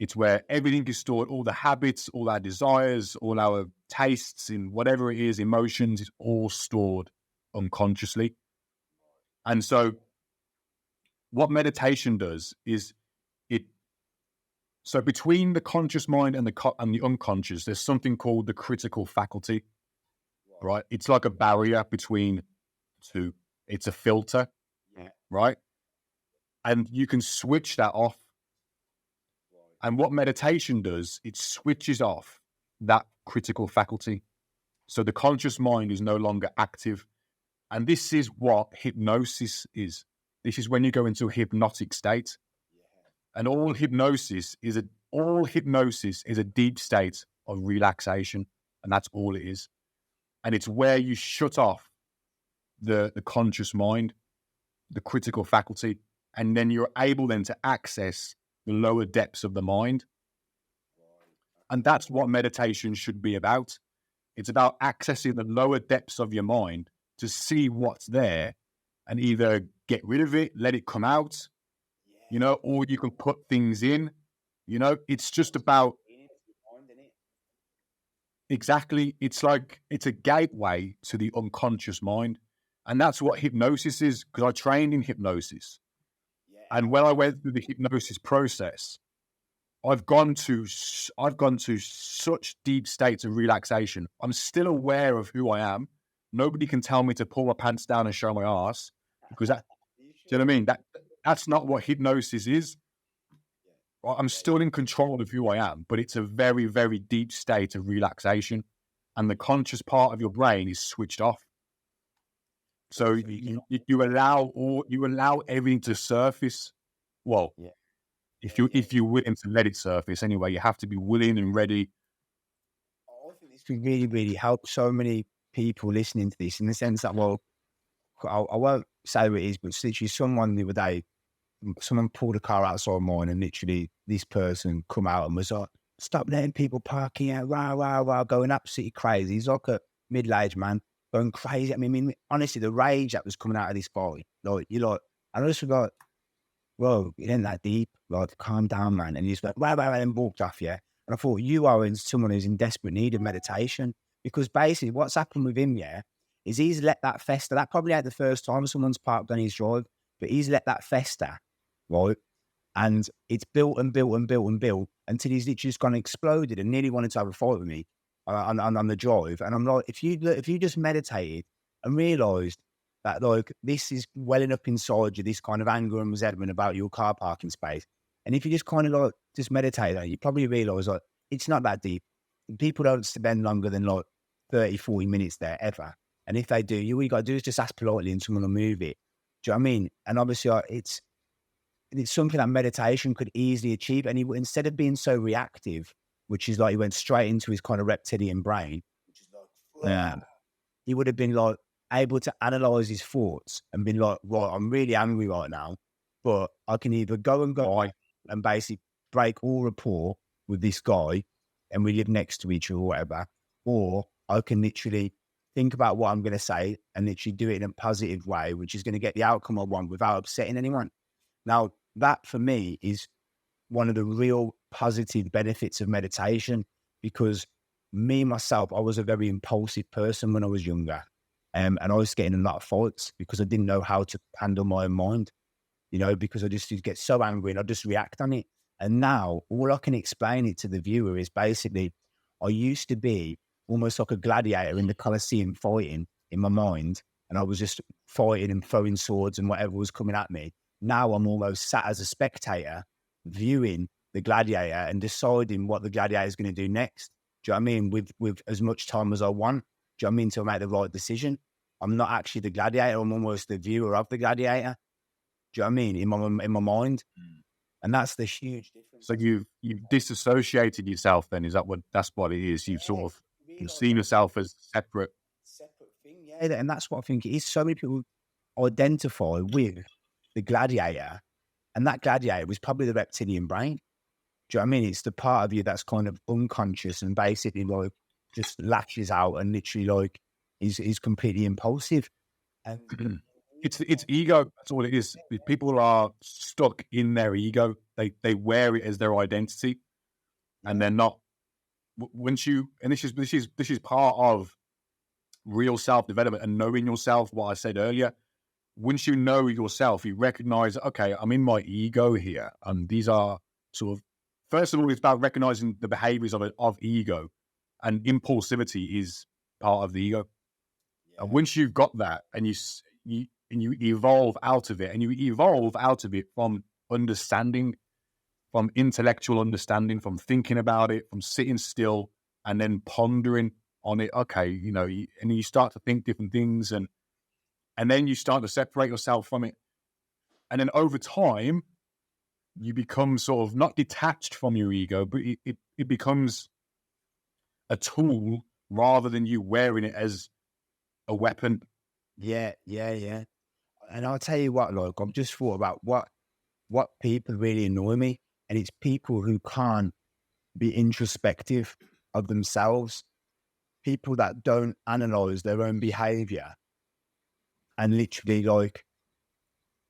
It's where everything is stored, all the habits, all our desires, all our tastes in whatever it is, emotions, is all stored unconsciously. And so what meditation does is so between the conscious mind and the unconscious, there's something called the critical faculty, right? It's like a barrier between two. It's a filter, right? And you can switch that off. And what meditation does, it switches off that critical faculty. So the conscious mind is no longer active. And this is what hypnosis is. This is when you go into a hypnotic state. And all hypnosis is a deep state of relaxation. And that's all it is. And it's where you shut off the conscious mind, the critical faculty. And then you're able then to access the lower depths of the mind. And that's what meditation should be about. It's about accessing the lower depths of your mind to see what's there and either get rid of it, let it come out, or you can put things in, it's just about, exactly. It's like, it's a gateway to the unconscious mind. And that's what hypnosis is, because I trained in hypnosis. And when I went through the hypnosis process, I've gone to such deep states of relaxation. I'm still aware of who I am. Nobody can tell me to pull my pants down and show my ass, because do you know what I mean? That's not what hypnosis is. I'm still in control of who I am, but it's a very, very deep state of relaxation, and the conscious part of your brain is switched off. So you allow everything to surface. Well, if you're willing to let it surface, anyway, you have to be willing and ready. I think this could really, really help so many people listening to this, in the sense that, well, I won't say who it is, but it's literally someone the other day, someone pulled a car outside mine, and literally this person come out and was like, "Stop letting people park here, rah, rah, rah," going absolutely crazy. He's like a middle-aged man going crazy. I mean, honestly, the rage that was coming out of this guy, and I just forgot, "Whoa, it ain't that deep. Like, calm down, man." And he's like, "Wow, wow," and walked off, yeah. And I thought, you are someone who's in desperate need of meditation, because basically what's happened with him, yeah, is he's let that fester. That probably ain't the first time someone's parked on his drive, but he's let that fester, right? And it's built and built and built and built until he's literally just gone exploded and nearly wanted to have a fight with me on the drive. And I'm like, if you just meditated and realised that, like, this is welling up inside you, this kind of anger and resentment about your car parking space, and if you just kind of like just meditate on it, you probably realise, like, it's not that deep. People don't spend longer than like 30, 40 minutes there ever. And if they do, all you got to do is just ask politely and someone will move it. Do you know what I mean? And obviously, it's something that meditation could easily achieve. And instead of being so reactive, which is like he went straight into his kind of reptilian brain, which is like, he would have been like able to analyze his thoughts and been like, right, I'm really angry right now, but I can either go and basically break all rapport with this guy and we live next to each other or whatever, or I can literally think about what I'm going to say and literally do it in a positive way, which is going to get the outcome I want without upsetting anyone. Now, that for me is one of the real positive benefits of meditation, because myself, I was a very impulsive person when I was younger. And I was getting in a lot of fights because I didn't know how to handle my own mind, because I just get so angry and I just react on it. And now all I can explain it to the viewer is basically, I used to be almost like a gladiator in the Colosseum fighting in my mind. And I was just fighting and throwing swords and whatever was coming at me. Now I'm almost sat as a spectator viewing the gladiator and deciding what the gladiator is going to do next. Do you know what I mean? With as much time as I want. Do you know what I mean? To make the right decision. I'm not actually the gladiator. I'm almost the viewer of the gladiator. Do you know what I mean? In my mind. And that's the huge difference. So you've disassociated yourself then? That's what it is? You've sort of seen yourself as separate thing. Yeah. And that's what I think it is. So many people identify with the gladiator, and that gladiator was probably the reptilian brain. Do you know what I mean? It's the part of you that's kind of unconscious and basically like just lashes out and literally like is completely impulsive. And it's ego. That's all it is. People are stuck in their ego. They wear it as their identity, and they're not. Once you, and this is part of real self development and knowing yourself. What I said earlier. Once you know yourself, you recognize, okay, I'm in my ego here, and these are sort of. First of all, it's about recognizing the behaviors of ego, and impulsivity is part of the ego. And once you've got that, and you evolve out of it, and you evolve out of it from understanding, from intellectual understanding, from thinking about it, from sitting still and then pondering on it. Okay, and you start to think different things, and then you start to separate yourself from it, and then over time, you become sort of not detached from your ego, but it becomes a tool rather than you wearing it as a weapon. Yeah. And I'll tell you what, like, I've just thought about what people really annoy me, and it's people who can't be introspective of themselves, people that don't analyze their own behavior and literally like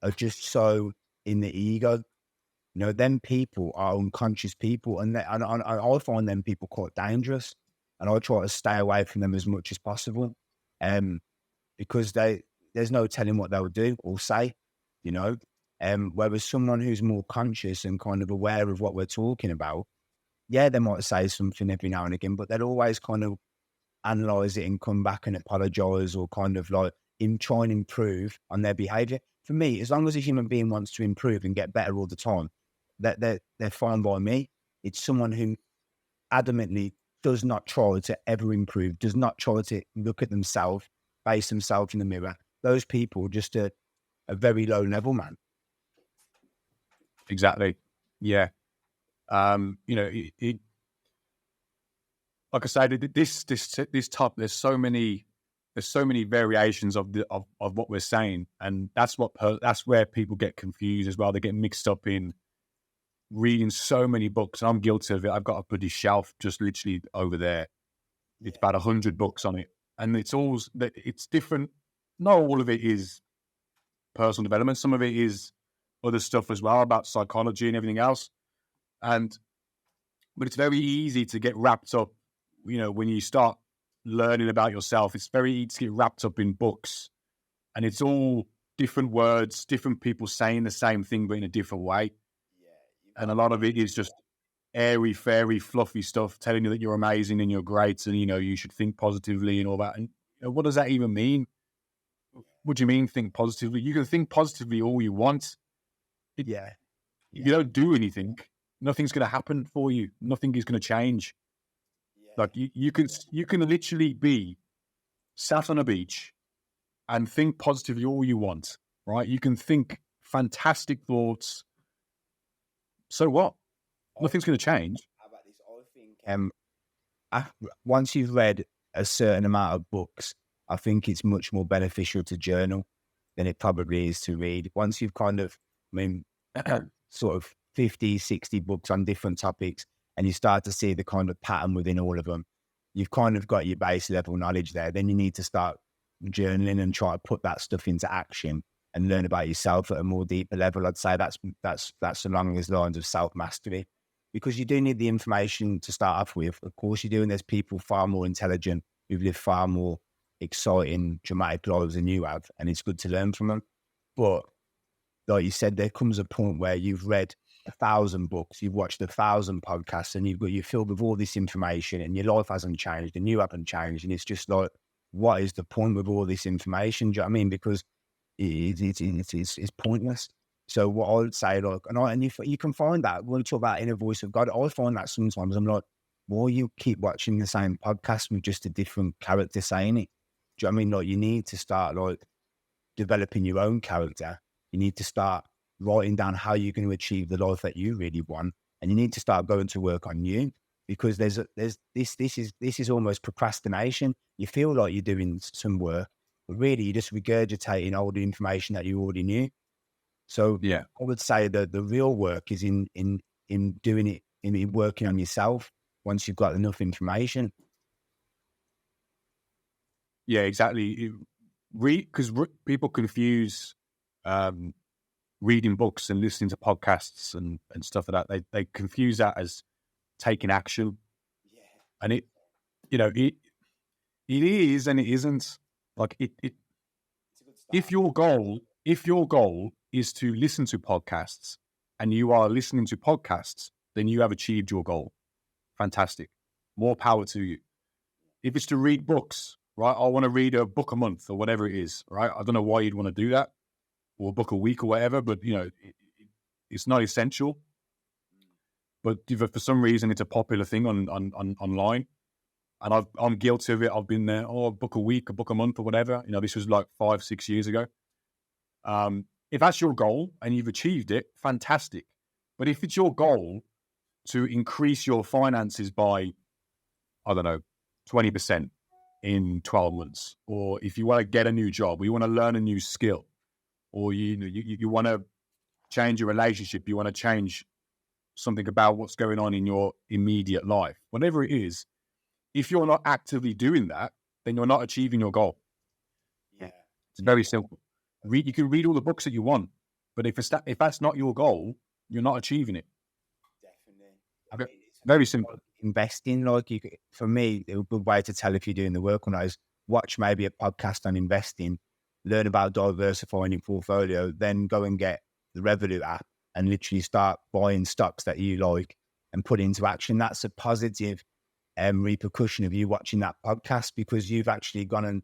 are just so in the ego. You know, them people are unconscious people, and I find them people quite dangerous, and I try to stay away from them as much as possible, because there's no telling what they'll do or say, you know. Whereas someone who's more conscious and kind of aware of what we're talking about, yeah, they might say something every now and again, but they'll always kind of analyze it and come back and apologize, or kind of like try and improve on their behavior. For me, as long as a human being wants to improve and get better all the time, that they're fine by me. It's someone who adamantly does not try to ever improve, does not try to look at themselves, face themselves in the mirror. Those people just a very low level, man. Exactly. Yeah. You know, like I said, this top. There's so many variations of what we're saying, and that's where people get confused as well. They get mixed up in reading so many books, and I'm guilty of it. I've got a bloody shelf just literally over there. It's about 100 books on it, and it's different. Not all of it is personal development. Some of it is other stuff as well about psychology and everything else. But it's very easy to get wrapped up, you know, when you start learning about yourself. It's very easy to get wrapped up in books, and it's all different words, different people saying the same thing but in a different way. And a lot of it is just airy, fairy, fluffy stuff telling you that you're amazing and you're great and, you know, you should think positively and all that. And you know, what does that even mean? What do you mean think positively? You can think positively all you want. If you don't do anything, nothing's going to happen for you. Nothing is going to change. Like you can literally be sat on a beach and think positively all you want, right? You can think fantastic thoughts. So what? Nothing's going to change. How about this? I think once you've read a certain amount of books, I think it's much more beneficial to journal than it probably is to read. Once you've kind of, sort of 50, 60 books on different topics, and you start to see the kind of pattern within all of them, you've kind of got your base level knowledge there. Then you need to start journaling and try to put that stuff into action and learn about yourself at a more deeper level. I'd say that's along those lines of self-mastery, because you do need the information to start off with. Of course you do, and there's people far more intelligent who've lived far more exciting, dramatic lives than you have, and it's good to learn from them. But like you said, there comes a point where you've read 1,000 books, you've watched 1,000 podcasts, and you're filled with all this information, and your life hasn't changed, and you haven't changed, and it's just like, what is the point with all this information? Do you know what I mean? Because it's pointless. So what I would say, like, and you can find that when we talk about inner voice of God, I find that sometimes I'm like, why you keep watching the same podcast with just a different character saying it? Do you know what I mean? Like, you need to start like developing your own character. You need to start writing down how you're going to achieve the life that you really want, and you need to start going to work on you, because this is almost procrastination. You feel like you're doing some work, but really you're just regurgitating all the information that you already knew. So I would say that the real work is in doing it, in working on yourself once you've got enough information. Yeah, exactly. Because people confuse reading books and listening to podcasts and stuff like that. They confuse that as taking action. Yeah. And it is and it isn't. Like if your goal is to listen to podcasts and you are listening to podcasts, then you have achieved your goal. Fantastic. More power to you. If it's to read books, right? I want to read a book a month or whatever it is, right? I don't know why you'd want to do that, or a book a week or whatever, but it's not essential. But if for some reason it's a popular thing on online, and I'm guilty of it. I've been there, a book a week, a book a month or whatever. This was like 5-6 years ago. If that's your goal and you've achieved it, fantastic. But if it's your goal to increase your finances by, I don't know, 20% in 12 months, or if you want to get a new job, or you want to learn a new skill, or you want to change your relationship, you want to change something about what's going on in your immediate life, whatever it is, if you're not actively doing that, then you're not achieving your goal. Yeah. It's very simple. You can read all the books that you want, but if that's not your goal, you're not achieving it. Definitely. I mean, it's Very simple. investing, like for me, a good way to tell if you're doing the work or not is watch maybe a podcast on investing, learn about diversifying your portfolio, then go and get the Revolut app and literally start buying stocks that you like and put into action. That's a positive repercussion of you watching that podcast, because you've actually gone and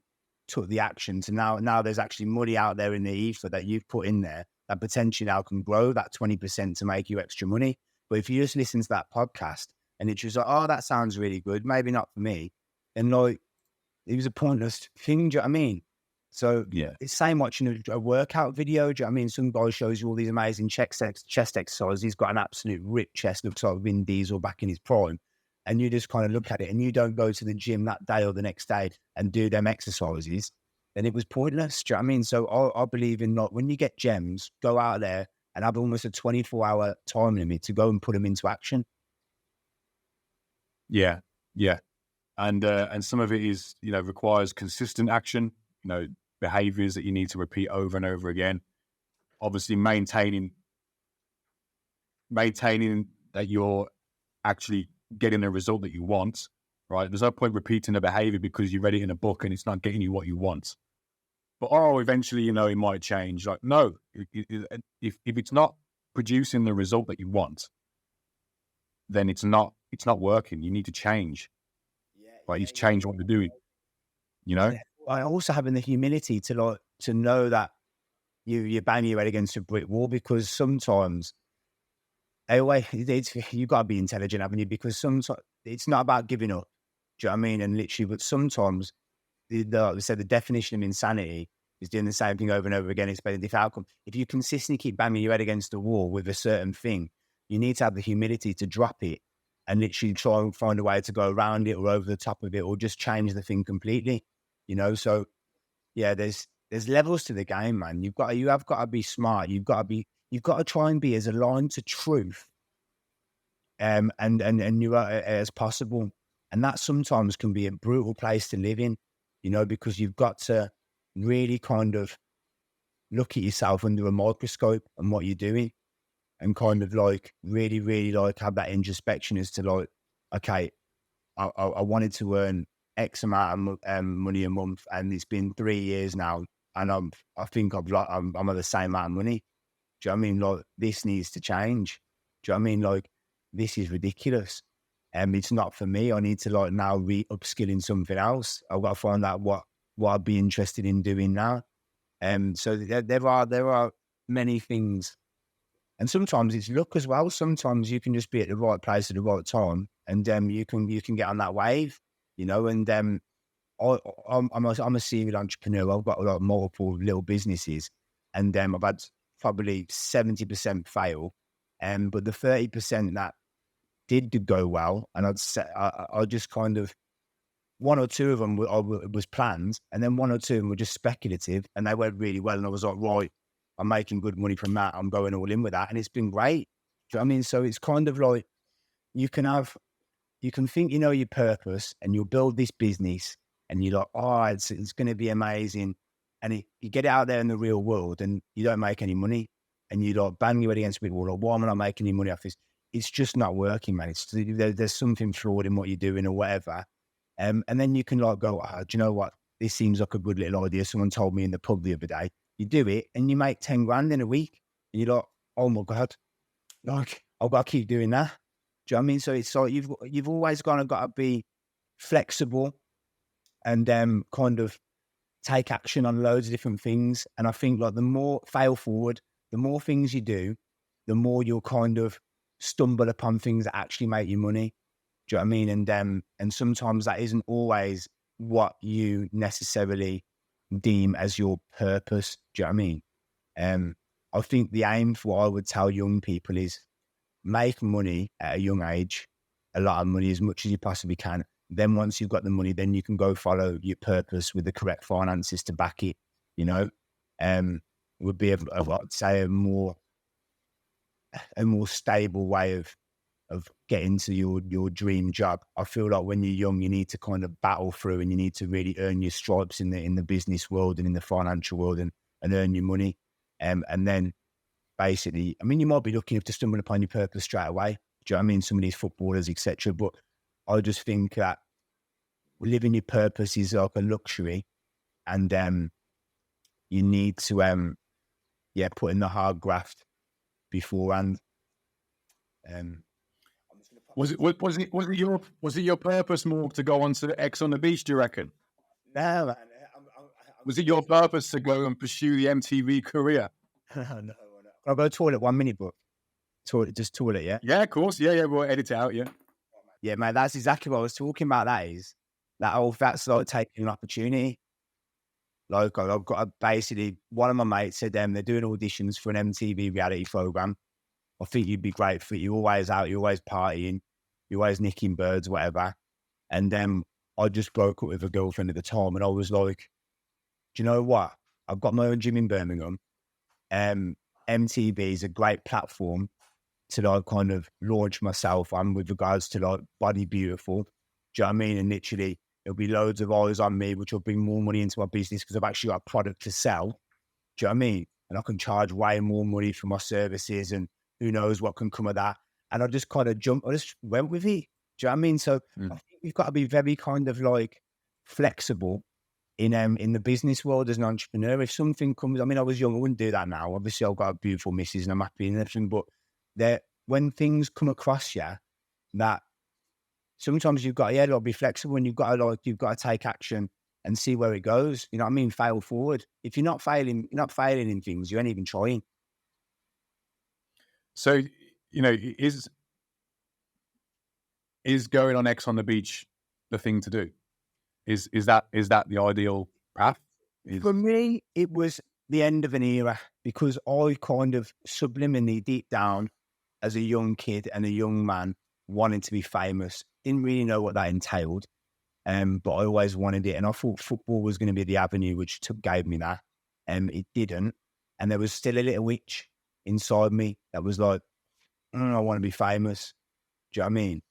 took the action. So now there's actually money out there in the ether that you've put in there that potentially now can grow that 20% to make you extra money. But if you just listen to that podcast and it's just like, oh, that sounds really good, maybe not for me, and like it was a pointless thing. Do you know what I mean? So Yeah, it's same watching a workout video. Do you know what I mean? Some guy shows you all these amazing chest exercises. He's got an absolute ripped chest, looks like Vin Diesel back in his prime. And you just kind of look at it and you don't go to the gym that day or the next day and do them exercises, then it was pointless. Do you know what I mean? So I believe in, like, when you get gems, go out there and have almost a 24-hour time limit to go and put them into action. yeah. And some of it is, requires consistent action, behaviors that you need to repeat over and over again. Obviously, maintaining that you're actually getting the result that you want, right? There's no point repeating a behavior because you read it in a book and it's not getting you what you want. But eventually, it might change. Like, no, if it's not producing the result that you want, then it's not working. You need to change. Right? You need to change what you're doing. I also having the humility to know that you bang your head against a brick wall, because sometimes you got to be intelligent, haven't you? Because sometimes it's not about giving up. Do you know what I mean? And literally, but sometimes they said the definition of insanity is doing the same thing over and over again, expecting different outcome. If you consistently keep banging your head against the wall with a certain thing, you need to have the humility to drop it and literally try and find a way to go around it or over the top of it, or just change the thing completely. So yeah, there's levels to the game, man. You have got to be smart. You've got to try and be as aligned to truth, and you are as possible. And that sometimes can be a brutal place to live in, because you've got to really kind of look at yourself under a microscope and what you're doing, and kind of like really, really like have that introspection as to like, okay, I wanted to earn X amount of money a month, and it's been 3 years now, and I think I'm at the same amount of money. Do you know what I mean? Like, this needs to change. Do you know what I mean? Like, this is ridiculous. It's not for me. I need to like now upskill in something else. I've got to find out what I'd be interested in doing now. So there are many things, and sometimes it's luck as well. Sometimes you can just be at the right place at the right time, and you can get on that wave, And I'm a serial entrepreneur. I've got like multiple little businesses, and I've had probably 70% fail, but the 30% that did go well, and I'd say I just kind of, one or two of them was planned, and then one or two of them were just speculative, and they went really well. And I was like, right, I'm making good money from that. I'm going all in with that, and it's been great. Do you know what I mean? So it's kind of like you can think your purpose, and you'll build this business, and you're like, oh, it's going to be amazing, and you get it out there in the real world, and you don't make any money, and you like bang your head against a big wall. Like, why am I not making any money off this? It's just not working, man. There's something flawed in what you're doing or whatever. And then you can like go, do you know what? This seems like a good little idea. Someone told me in the pub the other day. You do it and you make 10 grand in a week. And you're like, oh my God, like I've got to keep doing that. Do you know what I mean? So it's like you've always got to be flexible and kind of take action on loads of different things. And I think like the more fail forward, the more things you do, the more you'll kind of stumble upon things that actually make you money. Do you know what I mean? And sometimes that isn't always what you necessarily deem as your purpose. Do you know what I mean? I think the aim for what I would tell young people is make money at a young age, a lot of money, as much as you possibly can. Then once you've got the money, then you can go follow your purpose with the correct finances to back it. Would be I'd say a more a more stable way of getting to your dream job. I feel like when you're young, you need to kind of battle through, and you need to really earn your stripes in the business world and in the financial world, and earn your money. And then basically, I mean, you might be lucky enough to stumble upon your purpose straight away. Do you know what I mean? Some of these footballers, etc. But I just think that living your purpose is like a luxury, and you need to put in the hard graft beforehand. Was it your purpose more to go on to X on the Beach, do you reckon? No, man. Was it your purpose to go and pursue the MTV career? No. I'll go to toilet 1 minute, but toilet, yeah? Yeah, of course. Yeah, we'll edit it out, yeah. Yeah, man, that's exactly what I was talking about. That's like taking an opportunity. Like, I've got basically, one of my mates said they're doing auditions for an MTV reality program. I think you'd be great for it. You're always out, you're always partying, you're always nicking birds, whatever. And then I just broke up with a girlfriend at the time, and I was like, do you know what? I've got my own gym in Birmingham. MTV is a great platform to like kind of launch myself on with regards to like Body Beautiful. Do you know what I mean? And literally, there'll be loads of eyes on me, which will bring more money into my business because I've actually got a product to sell. Do you know what I mean? And I can charge way more money for my services, and who knows what can come of that. And I just kind of I just went with it. Do you know what I mean? So I think you've got to be very kind of like flexible in the business world as an entrepreneur. If something comes, I mean, I was young, I wouldn't do that now. Obviously, I've got a beautiful missus and I'm happy and everything, but when things come across you, that sometimes you've got to be flexible, and you've got to take action and see where it goes. You know what I mean? Fail forward. If you're not failing in things, you ain't even trying. So, you know, is going on X on the Beach the thing to do? Is that the ideal path? For me, it was the end of an era, because I kind of subliminally, deep down, as a young kid and a young man, wanted to be famous. Didn't really know what that entailed, but I always wanted it, and I thought football was going to be the avenue which gave me that. It didn't, and there was still a little witch inside me that was like, I want to be famous. Do you know what I mean?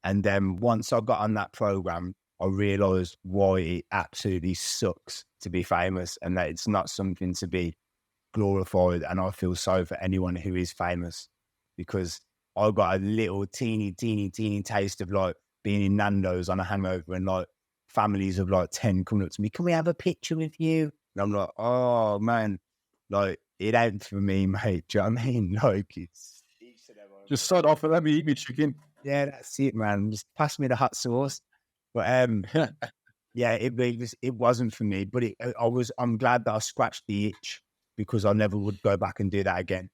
And then once I got on that program, I realised why it absolutely sucks to be famous, and that it's not something to be glorified. And I feel sorry for anyone who is famous, because I got a little teeny taste of like being in Nando's on a hangover, and like families of like 10 coming up to me, can we have a picture with you? And I'm like, oh man, like it ain't for me, mate. Do you know what I mean? Like, it's just sod off and let me eat my chicken. Yeah, that's it, man. Just pass me the hot sauce. But yeah, it wasn't for me. But I'm glad that I scratched the itch, because I never would go back and do that again.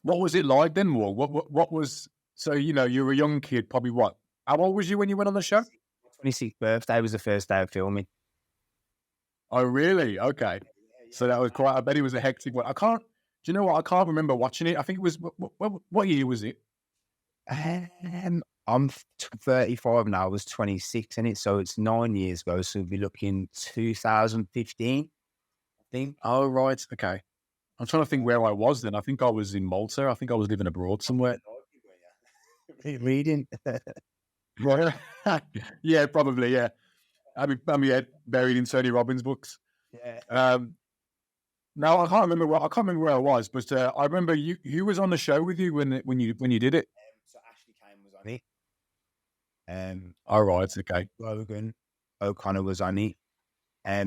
What was it like then, Wall? What was, so, you know, you were a young kid, probably what? How old was you when you went on the show? My 26th birthday was the first day of filming. Oh, really? Okay. So that was quite, I bet it was a hectic one. Do you know what? I can't remember watching it. I think it was, what year was it? I'm 35 now. I was 26 in it, so it's 9 years ago. So we'll be looking 2015, I think. Oh, right. Okay. I'm trying to think where I was then. I think I was in Malta. I think I was living abroad somewhere. Reading. Yeah, probably. Yeah. I'm buried in Tony Robbins' books. Yeah. No, I can't remember where I was, but I remember who was on the show with you when you did it. So Ashley Kane was on it. All right, okay. Logan O'Connor was on it.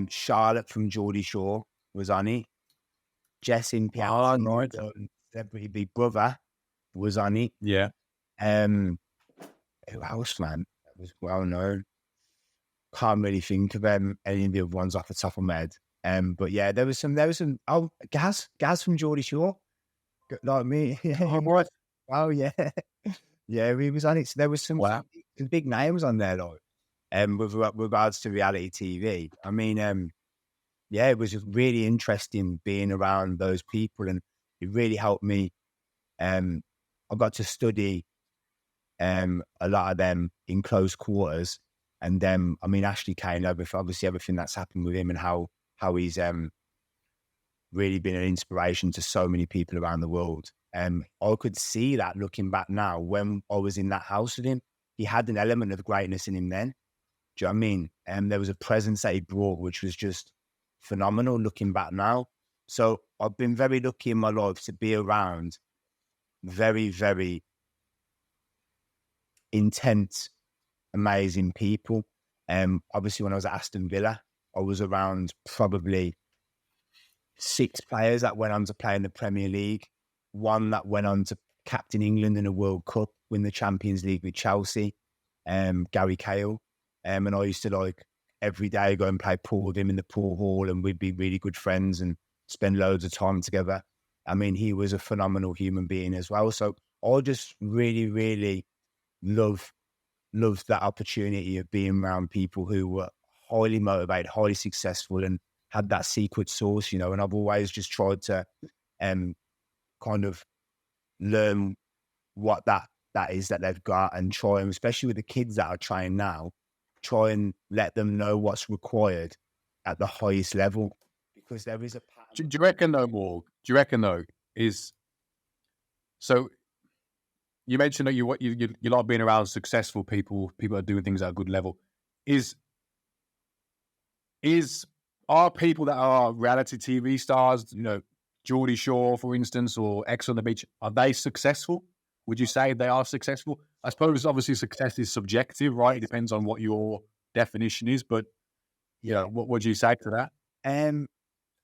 Charlotte from Geordie Shore was on it. Jess in Piazza, right. Celebrity Big Brother, was on it. Yeah. Who else, man? That was well known. Can't really think of any of the other ones off the top of my head. But yeah, there was some. Oh, Gaz from Geordie Shore, like me. Oh, right. Oh yeah, yeah, he was on it. So there was some big names on there, like, with regards to reality TV. I mean, yeah, it was just really interesting being around those people, and it really helped me. I got to study a lot of them in close quarters, and I mean, Ashley Kane, obviously everything that's happened with him, and how he's really been an inspiration to so many people around the world. I could see that looking back now when I was in that house with him. He had an element of greatness in him then. Do you know what I mean? There was a presence that he brought, which was just phenomenal looking back now. So I've been very lucky in my life to be around very, very intense, amazing people. Obviously, when I was at Aston Villa, I was around probably 6 players that went on to play in the Premier League, one that went on to captain England in a World Cup, win the Champions League with Chelsea, Gary Cahill. And I used to like every day go and play pool with him in the pool hall, and we'd be really good friends and spend loads of time together. I mean, he was a phenomenal human being as well. So I just really, really loved that opportunity of being around people who were highly motivated, highly successful, and had that secret sauce, you know. And I've always just tried to kind of learn what that is that they've got, and try, and especially with the kids that are trying now, try and let them know what's required at the highest level, because there is a pattern. Do you reckon though, Morg? Do you reckon though is so? You mentioned that you like being around successful people, people that are doing things at a good level. Are people that are reality TV stars, you know, Geordie Shore, for instance, or X on the Beach, are they successful? Would you say they are successful? I suppose obviously success is subjective, right? It depends on what your definition is, but you know, what would you say to that?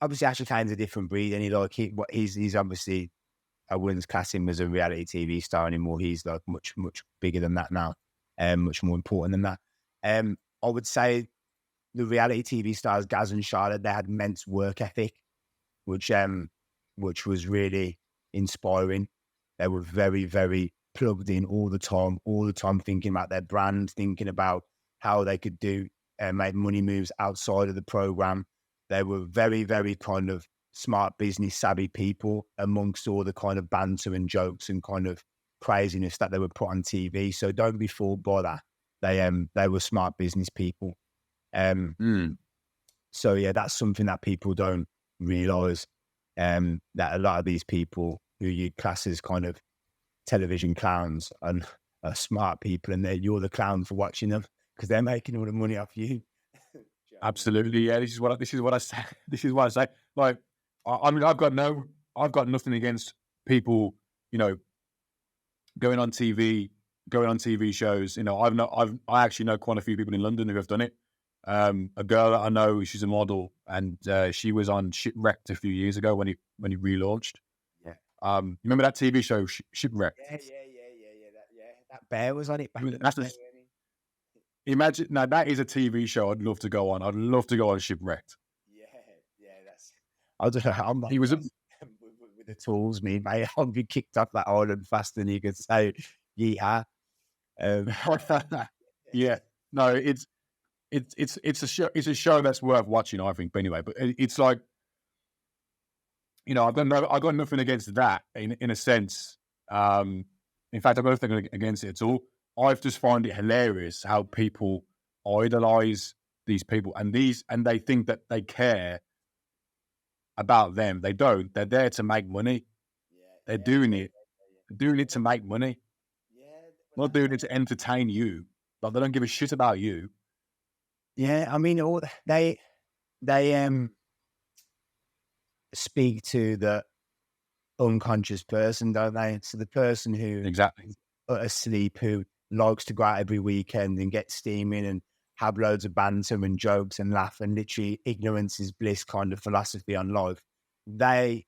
Obviously Ashley Kane's a different breed, and he's obviously, I wouldn't class him as a reality TV star anymore. He's like much, much bigger than that now, much more important than that. I would say the reality TV stars, Gaz and Charlotte, they had immense work ethic, which was really inspiring. They were very, very plugged in all the time, thinking about their brand, thinking about how they could make money moves outside of the program. They were very, very kind of smart, business savvy people amongst all the kind of banter and jokes and kind of craziness that they would put on TV. So don't be fooled by that. They were smart business people. So yeah, that's something that people don't realize, that a lot of these people who you class as kind of television clowns and are smart people, and you're the clown for watching them because they're making all the money off you. Absolutely, yeah. This is what I say. This is what I say. Like, I mean, I've got nothing against people, you know, going on TV shows. You know, I actually know quite a few people in London who have done it. A girl that I know, she's a model, and she was on Shipwrecked a few years ago when he relaunched. Yeah. You remember that TV show Shipwrecked? Yeah. That bear was on it. Imagine now, that is a TV show I'd love to go on. I'd love to go on Shipwrecked. Yeah. I don't know. I'm not. He was with the tools, mate. I'll be kicked off that island faster than you could say. Yeah. Yeah. No, it's a show. It's a show that's worth watching, I think. But anyway, but it's like, you know, I've got nothing against that in a sense. In fact, I've got nothing against it at all. I just find it hilarious how people idolise these people, and they think that they care about them. They don't. They're there to make money. They're doing it to make money. Not doing it to entertain you. Like, they don't give a shit about you. Yeah, I mean, they speak to the unconscious person, don't they? So the person who Exactly asleep, who likes to go out every weekend and get steaming and have loads of banter and jokes and laugh, and literally ignorance is bliss kind of philosophy on life. They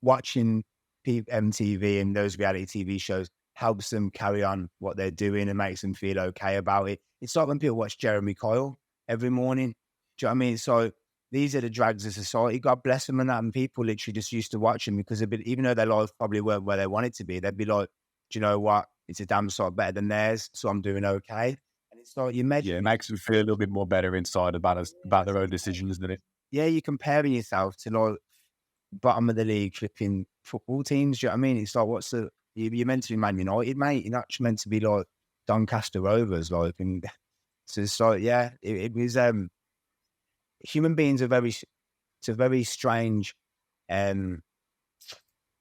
watching MTV and those reality TV shows helps them carry on what they're doing and makes them feel okay about it. It's like when people watch Jeremy Kyle every morning. Do you know what I mean? So these are the drags of society. God bless them and that. And people literally just used to watch them because even though their life probably weren't where they wanted to be, they'd be like, do you know what? It's a damn sight better than theirs, so I'm doing okay. And it's like you measure. Yeah, it makes them feel a little bit more better inside about their own decisions, doesn't it? Yeah, you're comparing yourself to like bottom of the league flipping football teams. Do you know what I mean? It's like, you're meant to be Man United, mate. You're not meant to be like Doncaster Rovers, like. And so it's like, yeah, it was. Human beings are it's a very strange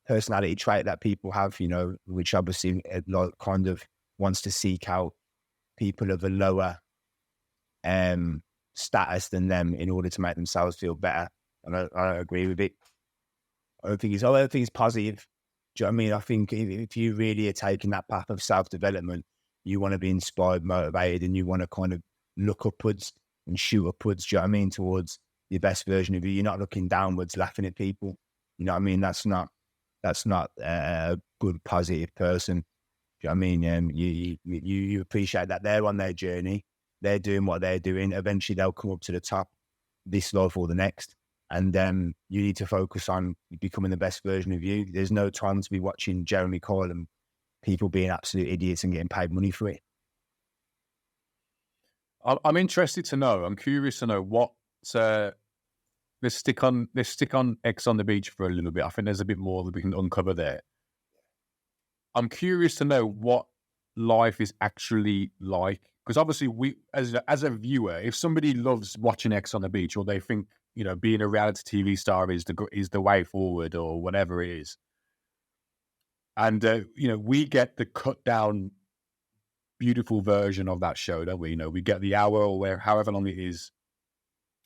personality trait that people have, you know, which obviously like kind of wants to seek out people of a lower status than them in order to make themselves feel better. And I don't agree with it. I don't think it's positive. Do you know what I mean? I think if you really are taking that path of self-development, you want to be inspired, motivated, and you want to kind of look upwards and shoot upwards, do you know what I mean, towards your best version of you. You're not looking downwards, laughing at people. You know what I mean? That's not a good, positive person. Do you know what I mean? You appreciate that they're on their journey. They're doing what they're doing. Eventually they'll come up to the top, this life or the next. And you need to focus on becoming the best version of you. There's no time to be watching Jeremy Kyle and people being absolute idiots and getting paid money for it. I'm interested to know. I'm curious to know what. Let's stick on X on the beach for a little bit. I think there's a bit more that we can uncover there. I'm curious to know what life is actually like, because obviously we, as a viewer, if somebody loves watching X on the beach, or they think, you know, being a reality TV star is the way forward, or whatever it is, and you know, we get the cut down, beautiful version of that show, don't we? You know, we get the hour or however long it is.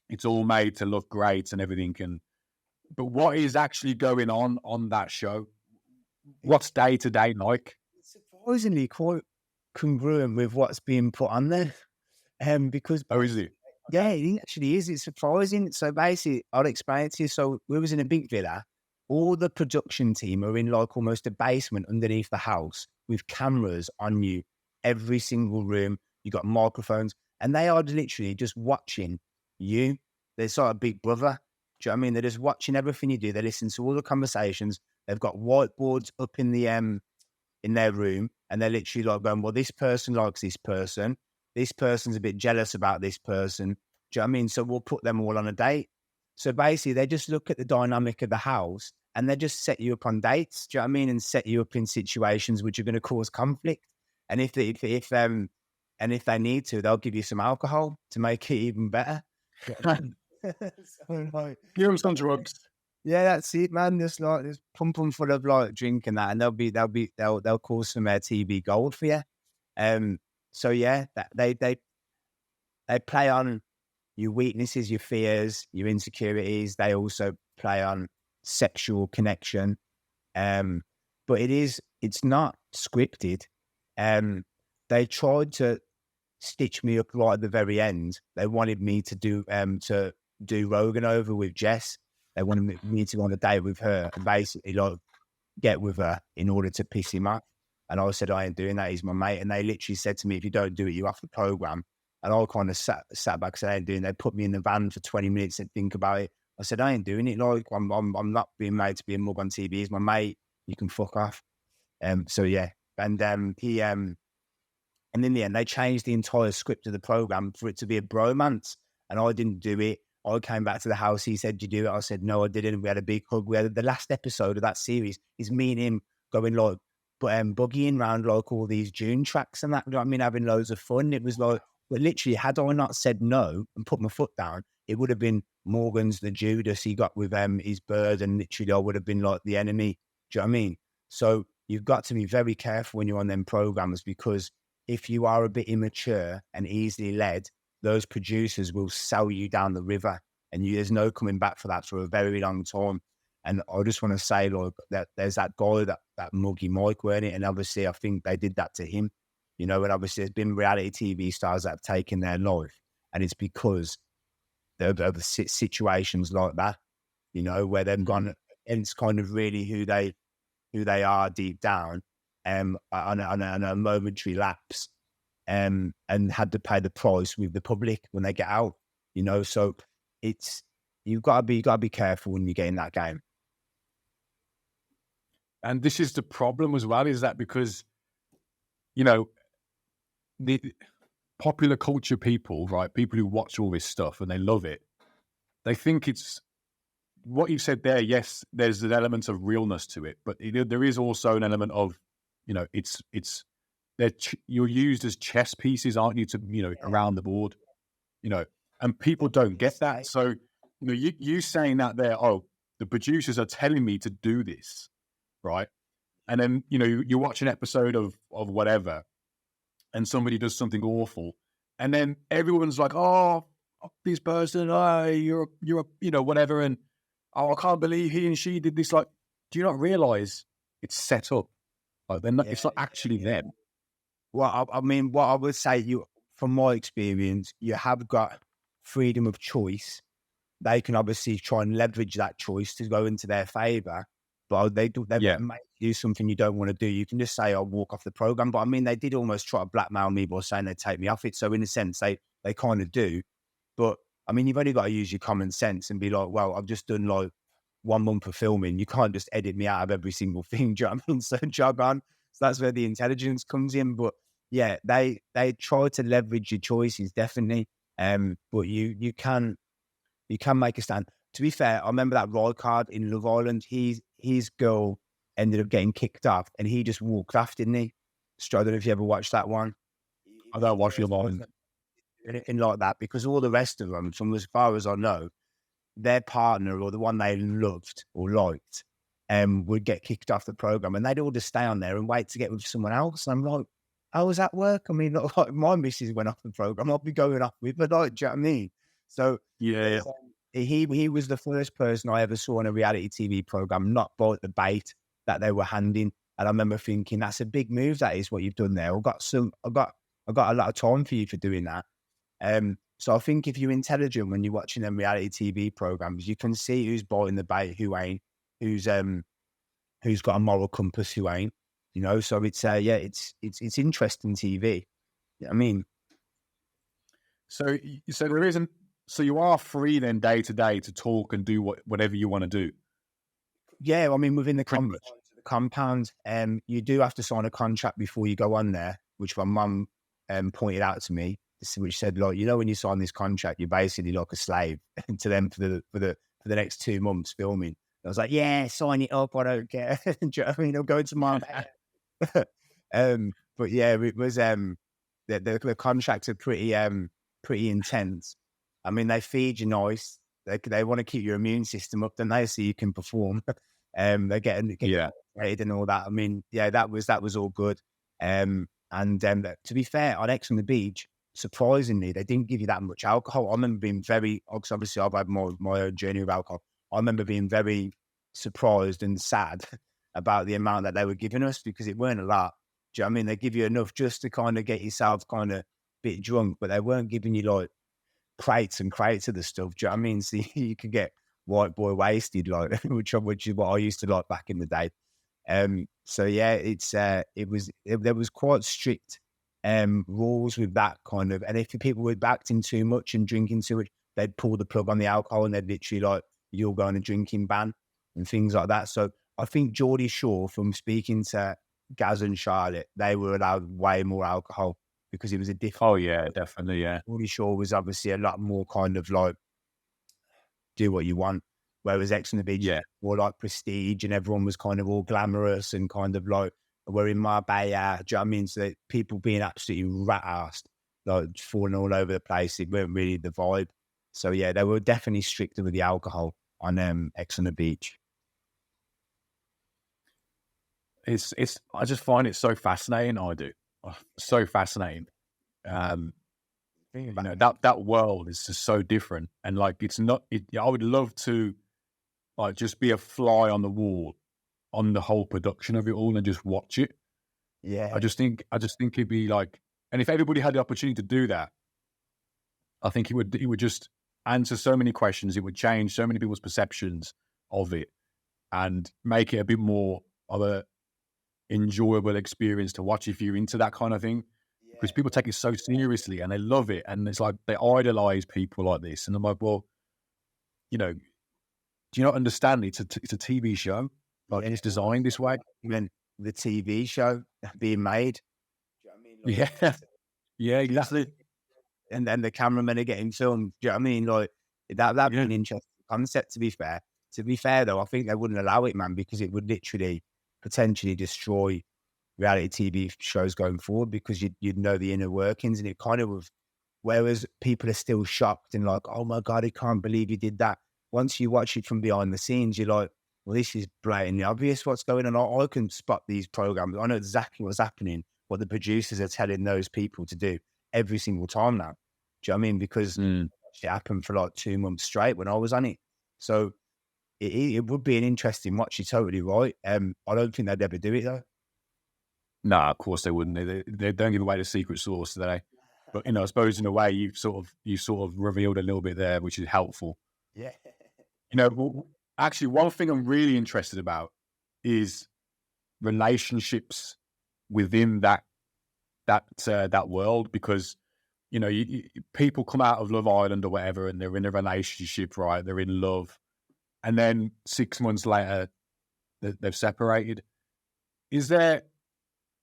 It's all made to look great and everything. But what is actually going on that show? What's day to day like? It's surprisingly quite congruent with what's being put on there. Because is it? Yeah, it actually is. It's surprising. So basically, I'll explain it to you. So we was in a big villa. All the production team are in like almost a basement underneath the house with cameras on you, every single room. You got microphones, and they are literally just watching you. They're sort of big brother. Do you know what I mean? They're just watching everything you do. They listen to all the conversations. They've got whiteboards up in the in their room, and they're literally like going, well, this person likes this person. This person's a bit jealous about this person. Do you know what I mean? So we'll put them all on a date. So basically, they just look at the dynamic of the house and they just set you up on dates. Do you know what I mean? And set you up in situations which are going to cause conflict. And if they need to, they'll give you some alcohol to make it even better. So, like, give them some drugs. Yeah, that's it, man. Just pump them full of like drink and that, and they'll cause some TV gold for you. So yeah, they play on your weaknesses, your fears, your insecurities. They also play on sexual connection. But it's not scripted. They tried to stitch me up right at the very end. They wanted me to do Rogan over with Jess. They wanted me to go on a date with her and basically like get with her in order to piss him off. And I said, I ain't doing that. He's my mate. And they literally said to me, if you don't do it, you're off the program. And I kind of sat back and said, I ain't doing it. They put me in the van for 20 minutes and think about it. I said, I ain't doing it. Like, I'm not being made to be a mug on TV. He's my mate. You can fuck off. So yeah. And and in the end, they changed the entire script of the program for it to be a bromance. And I didn't do it. I came back to the house. He said, did you do it? I said, no, I didn't. We had a big hug. We had the last episode of that series is me and him going like, buggying around like all these June tracks and that. You know what I mean? Having loads of fun. It was like, but literally, had I not said no and put my foot down, it would have been Morgan's the Judas he got with his bird, and literally I would have been like the enemy. Do you know what I mean? So you've got to be very careful when you're on them programs, because if you are a bit immature and easily led, those producers will sell you down the river, and there's no coming back for that for a very long time. And I just want to say, like, that there's that guy, that muggy Mike, weren't it? And obviously, I think they did that to him, you know. And obviously, there's been reality TV stars that have taken their life, and it's because of situations like that, you know, where they've gone, and it's kind of really who they are deep down, on a momentary lapse, and had to pay the price with the public when they get out, you know. So you've got to be careful when you get in that game. And this is the problem as well, is that because, you know, the popular culture people, right, people who watch all this stuff and they love it, they think it's what you said there. Yes, there's an element of realness to it, but there is also an element of, you know, you're used as chess pieces, aren't you, to, you know, around the board, you know, and people don't get that. So, you know, you saying that there, oh, the producers are telling me to do this. right? And then, you watch an episode of whatever, and somebody does something awful, and then everyone's like, "Oh, this person, oh, you're whatever," and "Oh, I can't believe he and she did this." Like, do you not realize it's set up? Like, they're not, Yeah. it's not actually them. Well, I mean, what I would say, from my experience, you have got freedom of choice. They can obviously try and leverage that choice to go into their favor, but they Yeah, make you do something you don't want to do. You can just say, "I'll walk off the program." But I mean, they did almost try to blackmail me by saying they'd take me off it. So in a sense, they kind of do. But I mean, you've only got to use your common sense and be like, "Well, I've just done like 1 month of filming. You can't just edit me out of every single thing." Do you know what I mean? So jog on. So that's where the intelligence comes in. But yeah, they try to leverage your choices, definitely. But you can make a stand. To be fair, I remember that Roy card in Love Island. His girl ended up getting kicked off, and he just walked off, didn't he? I don't know if you ever watched that one. I don't watch your mind. Anything like that, because all the rest of them, from as far as I know, their partner or the one they loved or liked, would get kicked off the program, and they'd all just stay on there and wait to get with someone else. And I'm like, how was that work? I mean, like, my missus went off the program, I'll be going off with, but like, do you know what I mean? So Yeah, he was the first person I ever saw on a reality TV program not bought the bait that they were handing. And I remember thinking, that's a big move. That is what you've done there. I got a lot of time for you for doing that. So I think if you're intelligent when you're watching them reality TV programs, you can see who's biting the bait, who ain't, who's got a moral compass, who ain't. So it's it's interesting TV. I mean, so there isn't. So you are free then day to day to talk and do whatever you want to do. yeah, I mean, within the Pretty much. compound, you do have to sign a contract before you go on there, which my mum pointed out to me, which said, like, when you sign this contract, you're basically like a slave to them for the next 2 months filming. I was like, yeah, sign it up. I don't care. Do you know what I mean? I'm going to my but yeah, it was the contracts are pretty intense. I mean, they feed you nice. They want to keep your immune system up, don't they, so you can perform. They get Yeah. paid and all that. I mean, yeah, that was all good. And to be fair, on X on the Beach, surprisingly, they didn't give you that much alcohol. I remember being very, obviously I've had my own journey of alcohol. I remember being very surprised and sad about the amount that they were giving us, because it weren't a lot. Do you know what I mean? They give you enough just to kind of get yourself kind of a bit drunk, but they weren't giving you like crates and crates of the stuff. Do you know what I mean? So you could get white boy wasted, like which is what I used to like back in the day. So yeah, there was quite strict rules with that kind of, and if people were acting too much and drinking too much, they'd pull the plug on the alcohol and they'd literally like, you'll go on a drinking ban and things like that. So I think Geordie Shore, from speaking to Gaz and Charlotte, they were allowed way more alcohol because it was a different. Oh yeah, definitely. Yeah. Geordie Shore was obviously a lot more kind of like do what you want, whereas X on the Beach, Yeah. more like prestige, and everyone was kind of all glamorous and kind of like we're in Marbella. Do you know what I mean? So that people being absolutely rat-assed, like falling all over the place, it weren't really the vibe. So yeah, they were definitely stricter with the alcohol on X on the Beach. It's I just find it so fascinating. I do. So fascinating. That world is just so different, and like it's not. I would love to like just be a fly on the wall on the whole production of it all and just watch it. Yeah, I just think it'd be like, and if everybody had the opportunity to do that, I think it would just answer so many questions. It would change so many people's perceptions of it and make it a bit more of a enjoyable experience to watch if you're into that kind of thing. Because people take it so seriously and they love it, and it's like they idolize people like this. And I'm like, well, do you not understand? It's a TV show, like it's designed this way. Even the TV show being made. Do you know what I mean? Like, Yeah, yeah, exactly. and then the cameramen are getting filmed. Do you know what I mean? Like that'd be Yeah. an interesting concept. To be fair though, I think they wouldn't allow it, man, because it would literally potentially destroy reality TV shows going forward, because you'd know the inner workings, and it kind of was. Whereas people are still shocked and like, oh my God, I can't believe you did that. Once you watch it from behind the scenes, you're like, well, this is blatantly obvious what's going on. I can spot these programs. I know exactly what's happening, what the producers are telling those people to do every single time now. Do you know what I mean? Because it happened for like 2 months straight when I was on it. So it would be an interesting watch. You're totally right. I don't think they'd ever do it though. No, of course they wouldn't. They don't give away the secret sauce, do they? But I suppose in a way you sort of revealed a little bit there, which is helpful. Yeah. Actually, one thing I'm really interested about is relationships within that world, because people come out of Love Island or whatever, and they're in a relationship, right? They're in love, and then 6 months later, they've separated. Is there?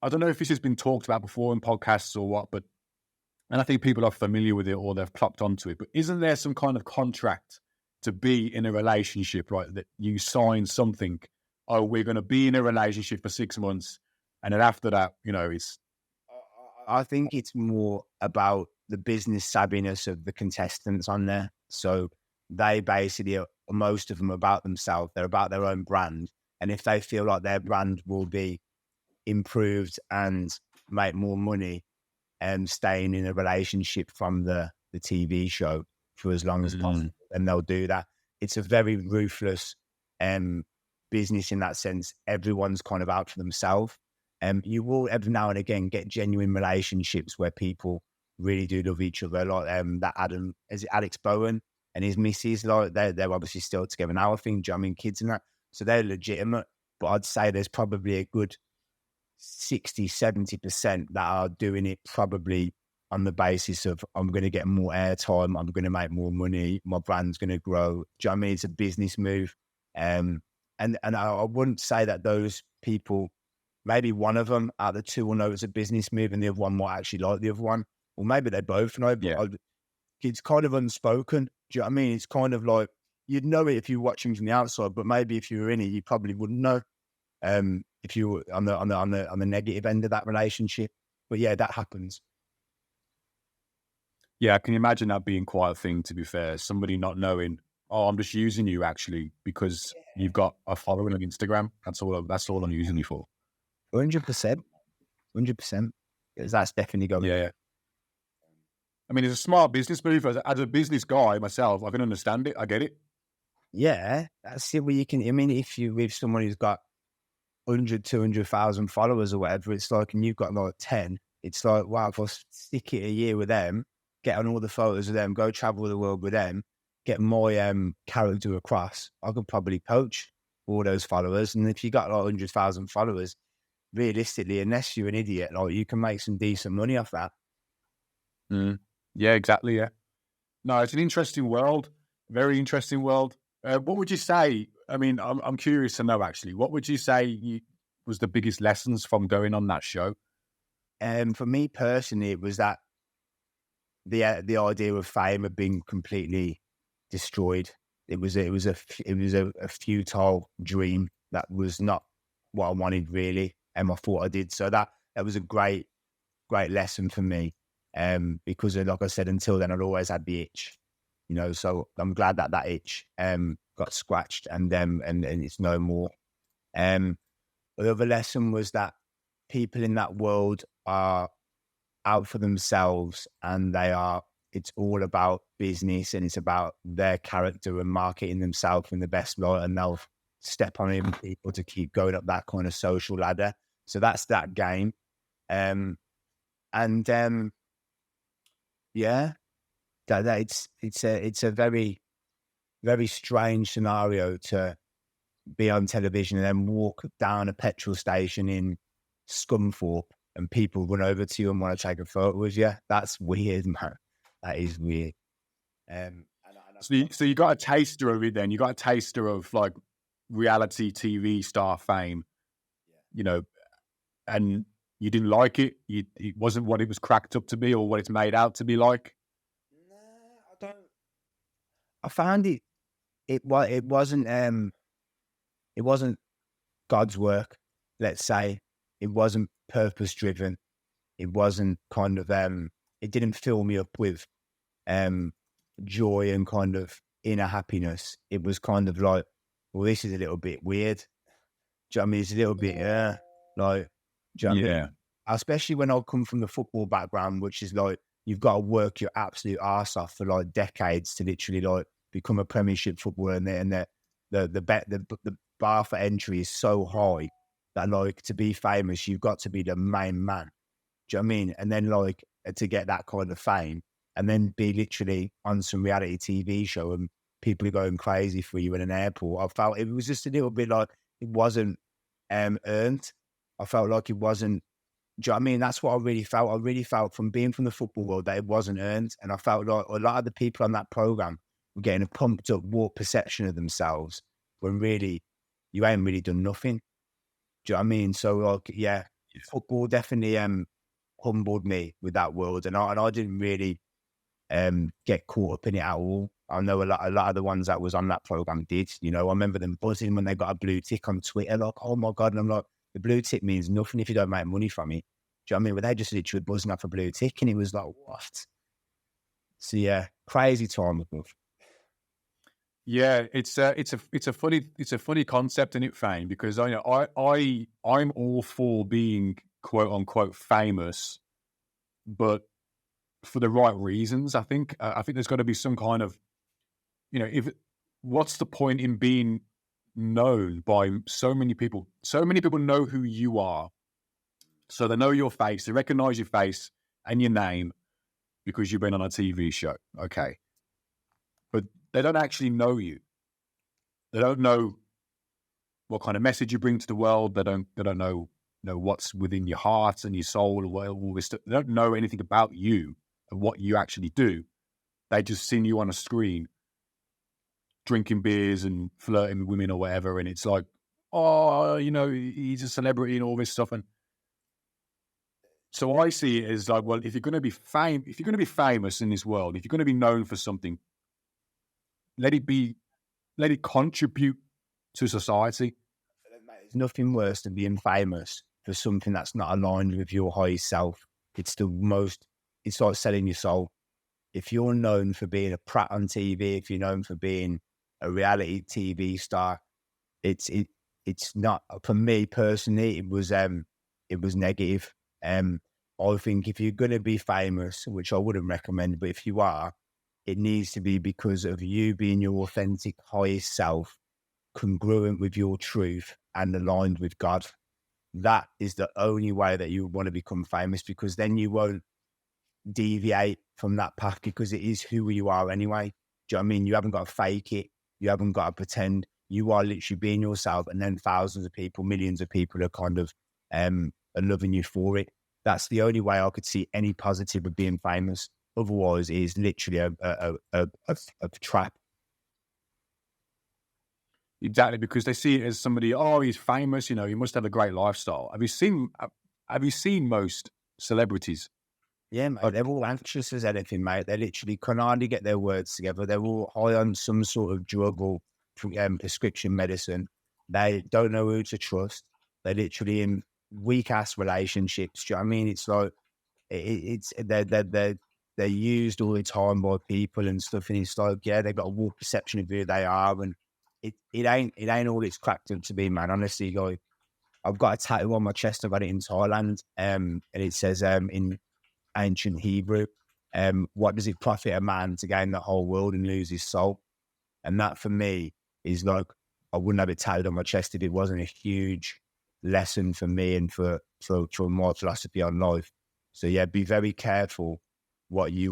I don't know if this has been talked about before in podcasts or what, and I think people are familiar with it or they've clocked onto it. But isn't there some kind of contract to be in a relationship, right? That you sign something. Oh, we're going to be in a relationship for 6 months, and then after that, it's. I think it's more about the business savviness of the contestants on there. So they basically, most of them are about themselves. They're about their own brand. And if they feel like their brand will be improved and make more money and staying in a relationship from the TV show for as long as possible, and they'll do that. It's a very ruthless business in that sense. Everyone's kind of out for themselves. You will every now and again get genuine relationships where people really do love each other. Like that Adam, is it Alex Bowen and his missus? Like they're obviously still together now, I think, jamming kids and that. So they're legitimate. But I'd say there's probably a good 60-70% that are doing it probably on the basis of, I'm going to get more airtime, I'm going to make more money, my brand's going to grow. Do you know what I mean? It's a business move. And I wouldn't say that those people, maybe one of them out of the two will know it's a business move and the other one might actually like the other one. Or maybe they both know, but it's kind of unspoken. Do you know what I mean? It's kind of like, you'd know it if you were watching from the outside, but maybe if you were in it, you probably wouldn't know. If you were on the negative end of that relationship. But yeah, that happens. Yeah, I can imagine that being quite a thing, to be fair. Somebody not knowing, oh, I'm just using you actually because you've got a following on Instagram. That's all I'm using you for. 100%. That's definitely going. Yeah. I mean, it's a smart business move. As a business guy myself, I can understand it. I get it. Yeah, that's it. Where you can, I mean, if someone who's got 100, 200,000 followers or whatever, it's like, and you've got like 10, it's like, wow, if I stick it a year with them, get on all the photos of them, go travel the world with them, get my character across, I could probably poach all those followers. And if you got like 100,000 followers, realistically, unless you're an idiot, like you can make some decent money off that. Yeah, exactly. Yeah. No, it's an interesting world. Very interesting world. What would you say? I mean, I'm curious to know, actually. What would you say was the biggest lessons from going on that show? For me personally, it was that the idea of fame had been completely destroyed. It was a futile dream that was not what I wanted really, and I thought I did. So that was a great lesson for me. Because like I said, until then I'd always had the itch. So I'm glad that itch got scratched and it's no more. The other lesson was that people in that world are out for themselves, and it's all about business, and it's about their character and marketing themselves in the best light, and they'll step on even people to keep going up that kind of social ladder. So that's that game. Yeah. That it's a very, very strange scenario to be on television and then walk down a petrol station in Scunthorpe and people run over to you and want to take a photo with you. That's weird, man. That is weird. So you got a taster of it then. You got a taster of like reality TV star fame, and you didn't like it. It wasn't what it was cracked up to be or what it's made out to be like. No, I don't. I found it wasn't God's work, let's say. It wasn't purpose driven. It wasn't kind of it didn't fill me up with joy and kind of inner happiness. It was kind of like well, this is a little bit weird. Do you know what I mean? It's a little bit, like, do you know what I mean? Yeah. Especially when I come from the football background, which is like, you've got to work your absolute arse off for like decades to literally like become a Premiership footballer, and the bar for entry is so high that like to be famous, you've got to be the main man. Do you know what I mean? And then like to get that kind of fame, and then be literally on some reality TV show and people are going crazy for you in an airport. I felt it was just a little bit like it wasn't earned. I felt like it wasn't. Do you know what I mean? That's what I really felt. I really felt from being from the football world that it wasn't earned. And I felt like a lot of the people on that program were getting a pumped up, warped perception of themselves when really you ain't really done nothing. Do you know what I mean? So like, yeah, football definitely humbled me with that world, and I didn't really get caught up in it at all. I know a lot of the ones that was on that program did. You know, I remember them buzzing when they got a blue tick on Twitter, like, oh my God. And I'm like, the blue tick means nothing if you don't make money from it. Do you know what I mean? But they just literally buzzing off a blue tick, and it was like, what? So yeah, crazy time. Yeah, it's a funny concept in it, Fane, because I'm all for being quote unquote famous, but for the right reasons. I think there's got to be some kind of, if what's the point in being known by so many people? So many people know who you are, so they know your face, they recognize your face and your name because you've been on a TV show. Okay, but they don't actually know you. They don't know what kind of message you bring to the world. They don't know what's within your heart and your soul, or all this stuff. They don't know anything about you and what you actually do. They just seen you on a screen drinking beers and flirting with women or whatever, and it's like, oh, he's a celebrity and all this stuff. And so I see it as like, well, if you're going to be famous in this world, if you're going to be known for something, let it contribute to society. There's nothing worse than being famous for something that's not aligned with your highest self. It's like selling your soul. If you're known for being a prat on TV, if you're known for being a reality TV star, it's not, for me personally, it was negative. I think if you're going to be famous, which I wouldn't recommend, but if you are, it needs to be because of you being your authentic highest self, congruent with your truth and aligned with God. That is the only way that you want to become famous, because then you won't deviate from that path, because it is who you are anyway. Do you know what I mean? You haven't got to fake it. You haven't got to pretend. You are literally being yourself, and then thousands of people, millions of people are kind of are loving you for it. That's the only way I could see any positive of being famous. Otherwise, it is literally a trap. Exactly, because they see it as somebody, oh, he's famous, he must have a great lifestyle. Have you seen most celebrities? Yeah, mate, they're all anxious as anything, mate. They literally can hardly get their words together. They're all high on some sort of drug or prescription medicine. They don't know who to trust. They're literally in weak-ass relationships. Do you know what I mean? It's like, they're used all the time by people and stuff, and it's like, yeah, they've got a warped perception of who they are, and it ain't all it's cracked up to be, man. Honestly, like, I've got a tattoo on my chest. I got it in Thailand, and it says in ancient Hebrew, what does it profit a man to gain the whole world and lose his soul? And that for me is like, I wouldn't have it tattooed on my chest if it wasn't a huge lesson for me and for my philosophy on life. So yeah, be very careful what you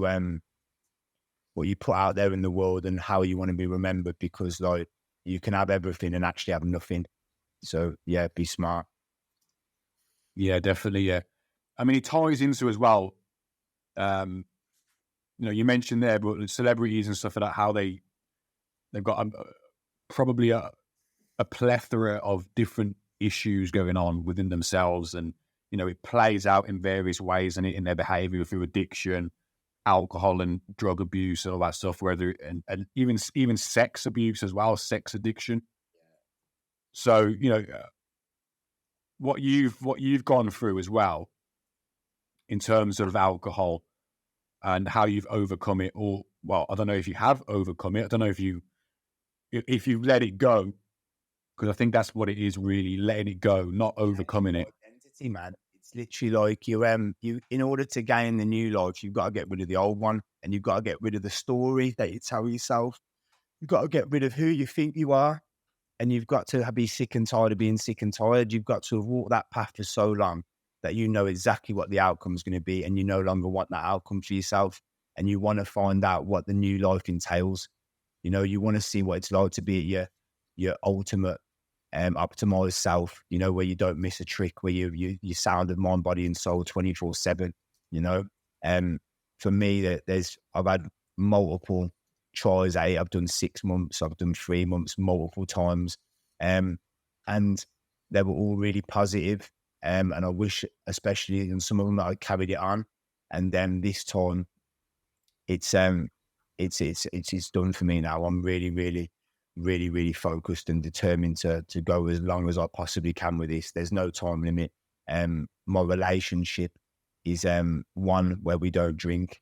put out there in the world and how you want to be remembered, because like, you can have everything and actually have nothing. So yeah, be smart. Yeah, definitely. Yeah, I mean, it ties into as well. You mentioned there, but celebrities and stuff like that, how they've got probably a plethora of different issues going on within themselves, and it plays out in various ways in their behavior through addiction, alcohol and drug abuse, and all that stuff. And even sex abuse as well, sex addiction. So what you've gone through as well in terms of alcohol and how you've overcome it, or well, I don't know if you have overcome it. I don't know if you let it go, Because I think that's what it is, really letting it go, not overcoming it. Identity, man. It's literally like you in order to gain the new life, you've got to get rid of the old one, and you've got to get rid of the story that you tell yourself. You've got to get rid of who you think you are, and you've got to be sick and tired of being sick and tired. You've got to have walked that path for so long that you know exactly what the outcome is going to be, and you no longer want that outcome for yourself, and you want to find out what the new life entails. You know, you want to see what it's like to be at your ultimate optimized self, you know, where you don't miss a trick, where you sound of mind, body and soul 24/7, you know. For me, I've had multiple tries. I've done 6 months, I've done 3 months, multiple times. And they were all really positive. And I wish, especially in some of them, that I carried it on. And then this time it's done for me now. I'm really focused and determined to go as long as I possibly can with this. There's no time limit. My relationship is one where we don't drink,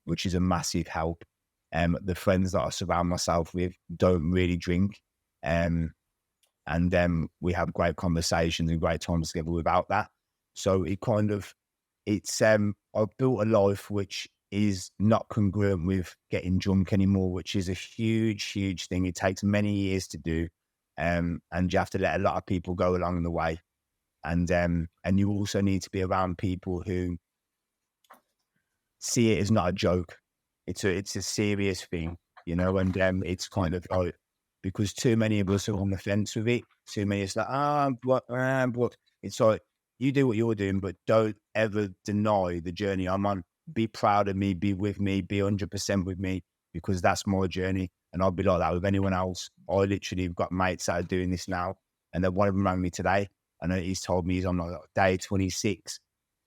which is a massive help. The friends that I surround myself with don't really drink. And we have great conversations and great times together without that. So I've built a life which is not congruent with getting drunk anymore, which is a huge thing. It takes many years to do. And you have to let a lot of people go along the way. And you also need to be around people who see it as not a joke. It's a serious thing, you know, and it's kind of like, because too many of us are on the fence with it. Too many, it's like, what? It's like, you do what you're doing, but don't ever deny the journey I'm on. Be proud of me, be with me, be 100% with me, because that's my journey. And I'll be like that with anyone else. I literally have got mates that are doing this now, and then one of them rang me today, and he's told me he's on like day 26.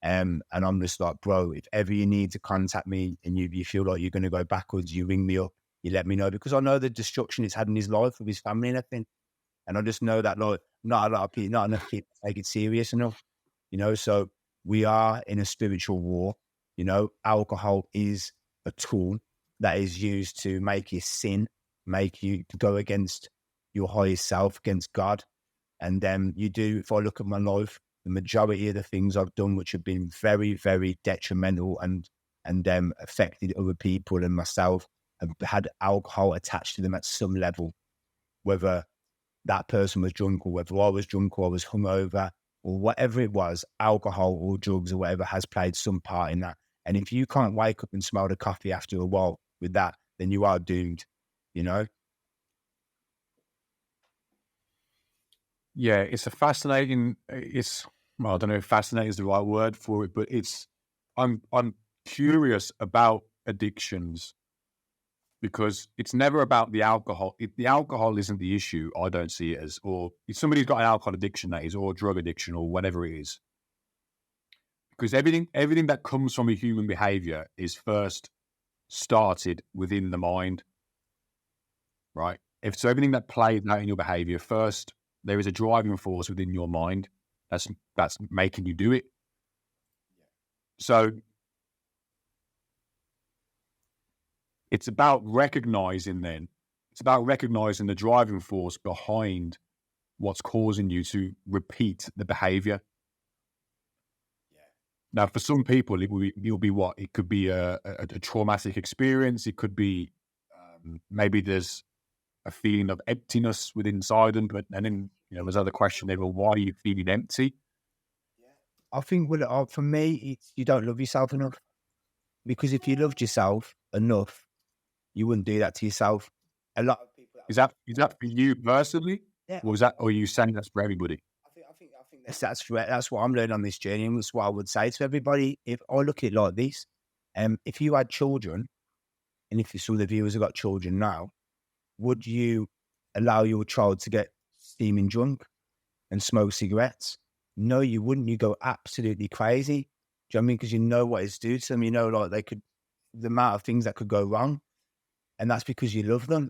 And I'm just like, bro, if ever you need to contact me and you feel like you're going to go backwards, you ring me up, you let me know, because I know the destruction it's had in his life with his family and everything. And I just know that, like, not enough people take it serious enough, you know. So we are in a spiritual war. You know, alcohol is a tool that is used to make you sin, make you go against your higher self, against God. And then if I look at my life, the majority of the things I've done, which have been very, very detrimental and affected other people and myself, have had alcohol attached to them at some level, whether that person was drunk or whether I was drunk or I was hungover or whatever it was, alcohol or drugs or whatever has played some part in that. And if you can't wake up and smell the coffee after a while with that, then you are doomed, you know? Yeah, it's a fascinating, well, I don't know if fascinating is the right word for it, but I'm curious about addictions, because it's never about the alcohol. The alcohol isn't the issue, I don't see it as, or if somebody's got an alcohol addiction, that is, or drug addiction or whatever it is. Because everything that comes from a human behavior is first started within the mind, right? So everything that plays out in your behavior, first, there is a driving force within your mind that's making you do it. So it's about recognizing the driving force behind what's causing you to repeat the behavior. Now, for some people, it'll be what? It could be a traumatic experience. It could be maybe there's a feeling of emptiness within inside them. And then, you know, there's other question there. Well, why are you feeling empty? I think, for me, it's you don't love yourself enough. Because if you loved yourself enough, you wouldn't do that to yourself. A lot of people. Is that for you personally? Yeah. Or are you saying that's for everybody? I think that's what I'm learning on this journey, and that's what I would say to everybody. If I look at it like this, if you had children, and if some of the viewers have got children now, would you allow your child to get steaming drunk and smoke cigarettes? No, you wouldn't. You go absolutely crazy. Do you know what I mean? Because you know what it's due to them. You know, like the amount of things that could go wrong, and that's because you love them.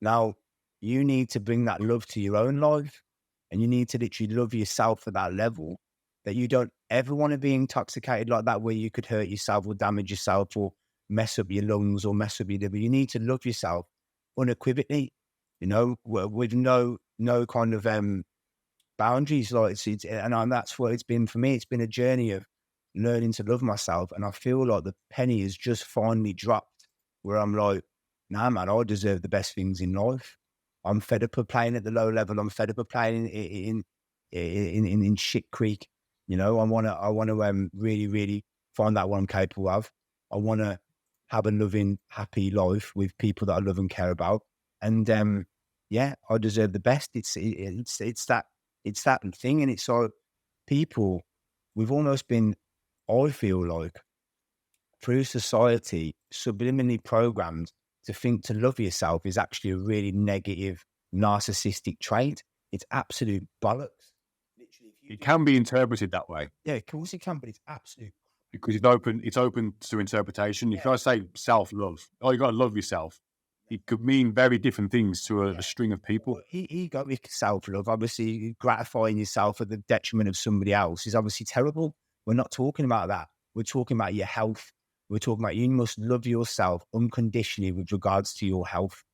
Now, you need to bring that love to your own life, and you need to literally love yourself at that level that you don't ever want to be intoxicated like that, where you could hurt yourself or damage yourself or mess up your lungs or mess up your liver. You need to love yourself unequivocally, you know, with no no kind of boundaries. Like and that's what it's been for me. It's been a journey of learning to love myself, and I feel like the penny has just finally dropped, where I'm like, nah, man, I deserve the best things in life. I'm fed up of playing at the low level. I'm fed up of playing in shit creek. You know, I want to really, really find out what I'm capable of. I want to have a loving, happy life with people that I love and care about. And yeah, I deserve the best. It's that thing, and it's like people. We've almost been, I feel like, through society, subliminally programmed to think to love yourself is actually a really negative, narcissistic trait. It's absolute bollocks. Literally, It can be interpreted that way. Yeah, of course it can, but it's absolute. Because it's open to interpretation. If I say self-love, oh, you got to love yourself, it could mean very different things to a string of people. Well, egoic self-love, obviously gratifying yourself at the detriment of somebody else, is obviously terrible. We're not talking about that. We're talking about your health. We're talking about you must love yourself unconditionally with regards to your health,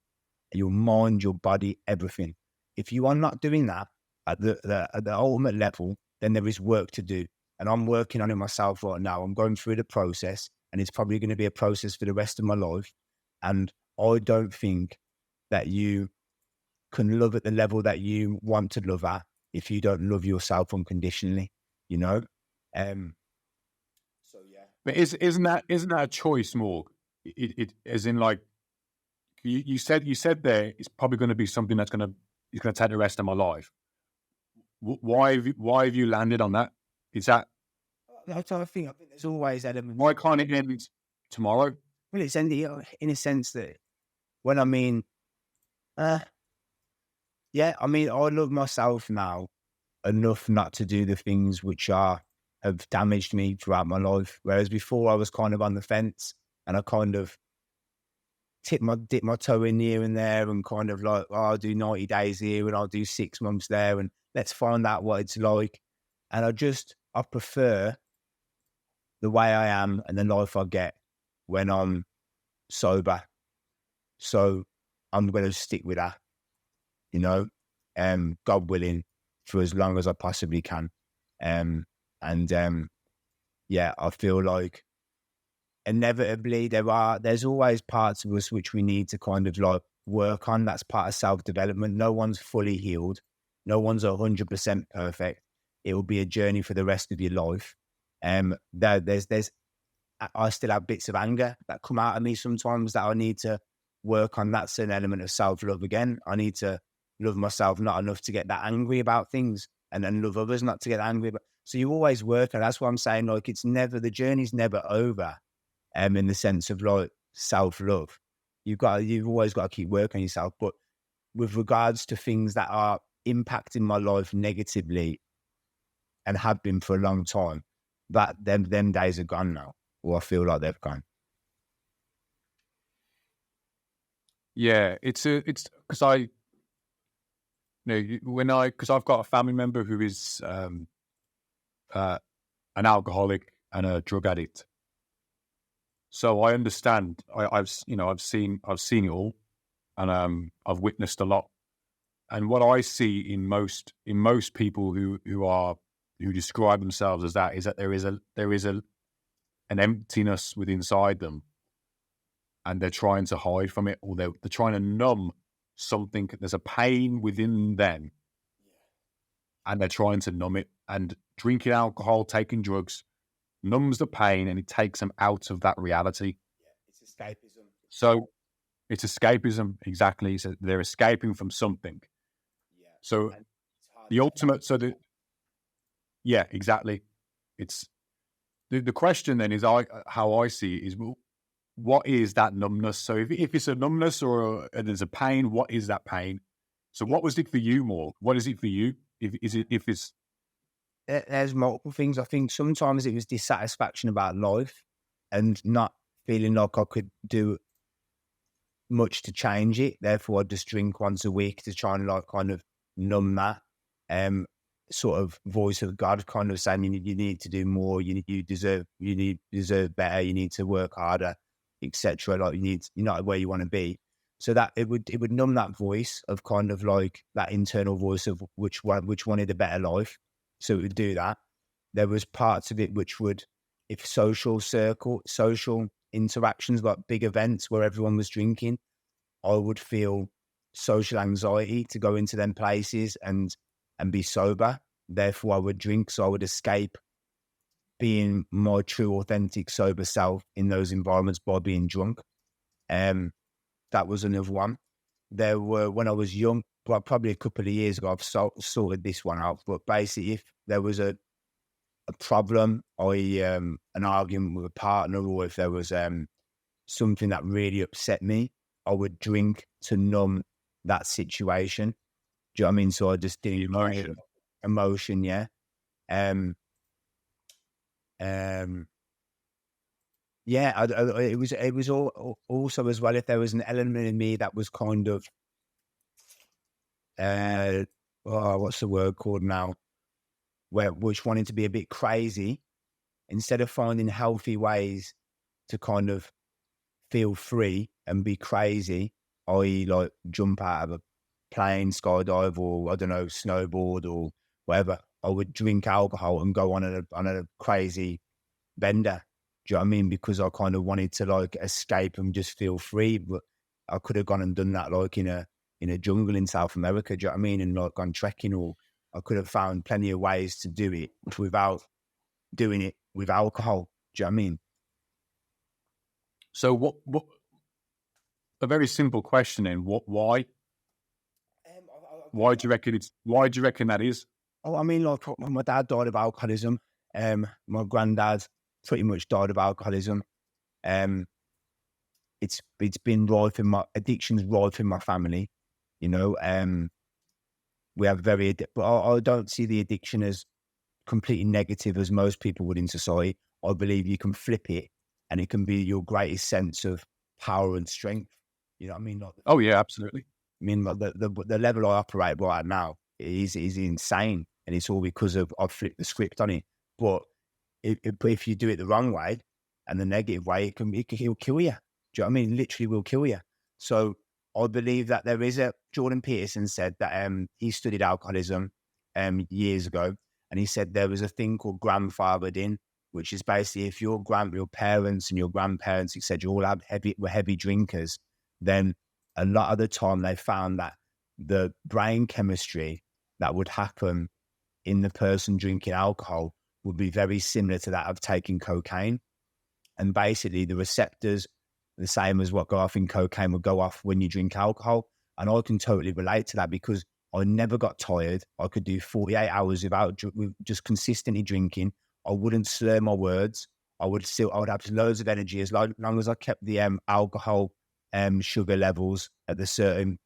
your mind, your body, everything. If you are not doing that at the ultimate level, then there is work to do. And I'm working on it myself right now. I'm going through the process, and it's probably going to be a process for the rest of my life. And I don't think that you can love at the level that you want to love at if you don't love yourself unconditionally, you know? So yeah. But isn't that a choice, Morg? It as in, like, you said there, it's probably going to be something that's going to take the rest of my life. Why have you landed on that? Is that? I think there's always elements. Why can't it end tomorrow? Well, it's in a sense that when I mean, yeah, I mean, I love myself now enough not to do the things which have damaged me throughout my life. Whereas before I was kind of on the fence, and I kind of dip my toe in here and there, and kind of like, oh, I'll do 90 days here and I'll do 6 months there, and let's find out what it's like. And I prefer the way I am and the life I get when I'm sober. So I'm going to stick with that, you know, God willing, for as long as I possibly can. Yeah, I feel like inevitably there's always parts of us which we need to kind of like work on. That's part of self-development. No one's fully healed. No one's 100% perfect. It will be a journey for the rest of your life. I still have bits of anger that come out of me sometimes that I need to work on. That's an element of self-love again. I need to love myself not enough to get that angry about things, and then love others not to get angry about. So you always work, and that's what I'm saying. Like, the journey's never over. In the sense of like self-love, you've always got to keep working on yourself. But with regards to things that are impacting my life negatively and have been for a long time, that them days are gone now, or I feel like they've gone. Yeah, it's because because I've got a family member who is an alcoholic and a drug addict. So I understand. I've seen it all, and I've witnessed a lot. And what I see in most people who describe themselves as that is that there is an emptiness within inside them, and they're trying to hide from it, or they're trying to numb something. There's a pain within them, and they're trying to numb it. And drinking alcohol, taking drugs, numbs the pain, and it takes them out of that reality. Yeah, it's escapism. So it's escapism, exactly. So they're escaping from something. Yeah. So the ultimate. Yeah, exactly. It's the question then is how I see it is, well, what is that numbness? So if it's a numbness or there's a pain, what is that pain? So what was it for you, Morg? What is it for you? If it's there's multiple things. I think sometimes it was dissatisfaction about life and not feeling like I could do much to change it. Therefore, I'd just drink once a week to try and like kind of numb that sort of voice of God kind of saying you need to do more, you deserve better, you need to work harder, etc. Like you're not where you want to be. So that it would numb that voice of kind of like that internal voice of which wanted a better life. So it would do that. There was parts of it which would, if social interactions, like big events where everyone was drinking, I would feel social anxiety to go into them places and be sober. Therefore, I would drink, so I would escape being my true, authentic, sober self in those environments by being drunk. That was another one. There were, when I was young, well, probably a couple of years ago, I've sorted this one out. But basically, if there was a problem, an argument with a partner, or if there was something that really upset me, I would drink to numb that situation. Do you know what I mean? So I just didn't emotion, yeah. Yeah, it was all also as well, if there was an element in me that was kind of what's the word called now, which wanted to be a bit crazy, instead of finding healthy ways to kind of feel free and be crazy, i.e. like jump out of a plane, skydive, or I don't know, snowboard or whatever, I would drink alcohol and go on a crazy bender. Do you know what I mean? Because I kind of wanted to like escape and just feel free, but I could have gone and done that like in a jungle in South America. Do you know what I mean? And like gone trekking, or I could have found plenty of ways to do it without doing it with alcohol. Do you know what I mean? So what a very simple question then. Why? Why do you reckon that is? Oh, I mean, like my dad died of alcoholism. My granddad pretty much died of alcoholism. It's been rife in my addiction's rife in my family. You know, we have but I don't see the addiction as completely negative as most people would in society. I believe you can flip it, and it can be your greatest sense of power and strength. You know what I mean? Like, oh yeah, absolutely. I mean, like the level I operate right now is insane, and it's all because of I've flipped the script on it. But if you do it the wrong way and the negative way, it'll kill you. Do you know what I mean? Literally will kill you. So I believe that there is Jordan Peterson said that he studied alcoholism years ago, and he said there was a thing called grandfathered in, which is basically if your parents and your grandparents, etc., all were heavy drinkers, then a lot of the time they found that the brain chemistry that would happen in the person drinking alcohol would be very similar to that of taking cocaine. And basically the receptors, the same as what go off in cocaine, will go off when you drink alcohol. And I can totally relate to that because I never got tired. I could do 48 hours without just consistently drinking. I wouldn't slur my words. I would have loads of energy as long as I kept the alcohol sugar levels at the certain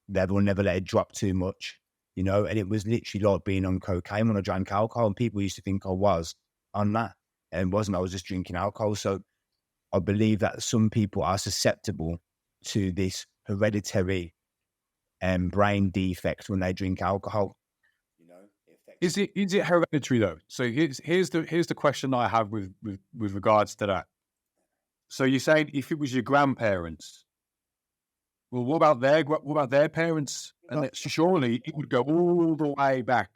level, never let it drop too much, you know. And it was literally like being on cocaine when I drank alcohol, and people used to think I was on that, and it wasn't. I was just drinking alcohol. So I believe that some people are susceptible to this hereditary brain defect when they drink alcohol. You know, is it hereditary though? So here's the question I have with regards to that. So you're saying if it was your grandparents, well, what about their parents? And surely it would go all the way back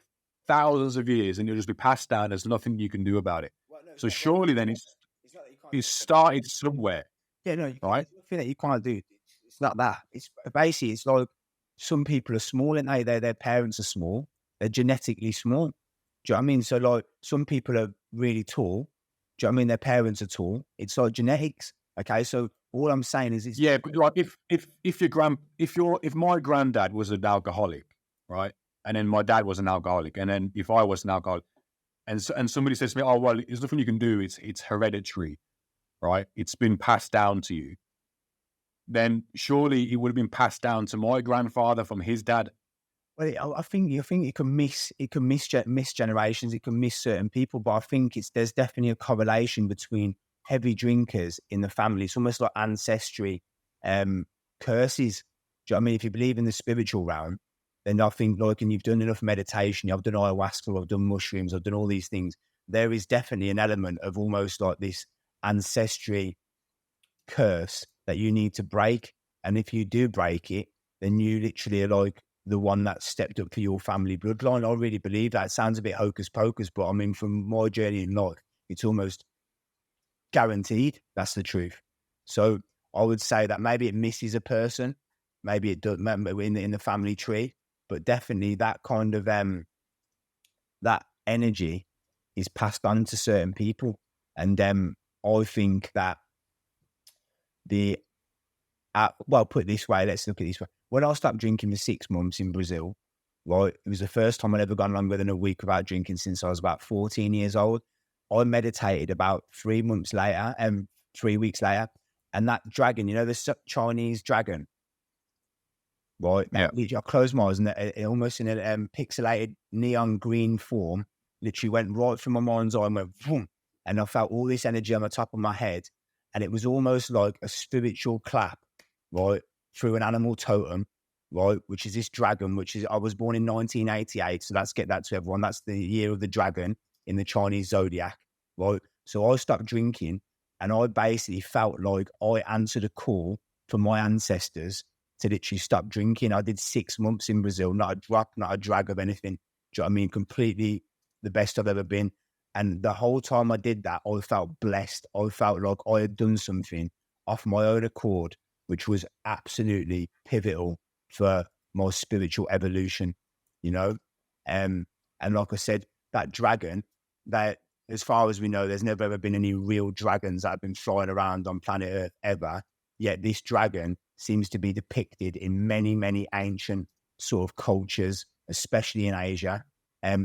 thousands of years, and it'll just be passed down. There's nothing you can do about it. Well, no, so surely then it's started somewhere. Yeah, no, right? There's nothing that you can't do. It's not that. It's basically, it's like some people are small, and their parents are small. They're genetically small. Do you know what I mean? So like some people are really tall. Do you know what I mean? Their parents are tall. It's like genetics. Okay, so all I'm saying is, it's yeah. But like if my granddad was an alcoholic, right, and then my dad was an alcoholic, and then if I was an alcoholic, and somebody says to me, "Oh well, there's nothing you can do. It's hereditary, right? It's been passed down to you." Then surely it would have been passed down to my grandfather from his dad. Well, I think it can miss generations, it can miss certain people, but I think there's definitely a correlation between heavy drinkers in the family. It's almost like ancestry curses. Do you know what I mean? If you believe in the spiritual realm, then I think like, and you've done enough meditation, I've done ayahuasca, I've done mushrooms, I've done all these things. There is definitely an element of almost like this ancestry curse that you need to break. And if you do break it, then you literally are like the one that stepped up for your family bloodline. I really believe that. It sounds a bit hocus pocus, but I mean, from my journey in life, it's almost guaranteed. That's the truth. So I would say that maybe it misses a person, maybe it does in the family tree, but definitely that kind of that energy is passed on to certain people. And I think that well, put it this way, let's look at it this way. When I stopped drinking for 6 months in Brazil, right, it was the first time I'd ever gone longer than a week without drinking since I was about 14 years old. I meditated about 3 months later, 3 weeks later, and that dragon, the Chinese dragon, right? Yeah. I closed my eyes and it almost in a pixelated neon green form, literally went right through my mind's eye and went boom, and I felt all this energy on the top of my head, and it was almost like a spiritual clap, right, through an animal totem, right, which is this dragon, I was born in 1988, so let's get that to everyone. That's the year of the dragon in the Chinese zodiac, right? So I stopped drinking, and I basically felt like I answered a call from my ancestors to literally stop drinking. I did 6 months in Brazil, not a drop, not a drag of anything. Do you know what I mean? Completely the best I've ever been. And the whole time I did that, I felt blessed. I felt like I had done something off my own accord, which was absolutely pivotal for my spiritual evolution, And like I said, that dragon, that as far as we know, there's never ever been any real dragons that have been flying around on planet Earth ever. Yet this dragon seems to be depicted in many, many ancient sort of cultures, especially in Asia.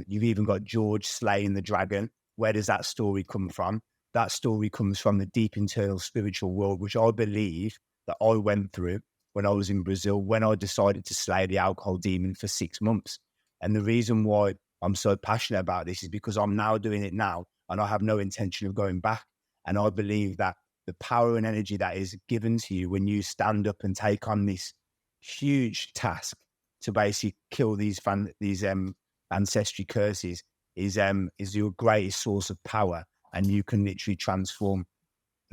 You've even got George slaying the dragon. Where does that story come from? That story comes from the deep internal spiritual world, which I believe that I went through when I was in Brazil, when I decided to slay the alcohol demon for 6 months. And the reason why I'm so passionate about this is because I'm now doing it now, and I have no intention of going back. And I believe that the power and energy that is given to you when you stand up and take on this huge task to basically kill these ancestry curses is your greatest source of power, and you can literally transform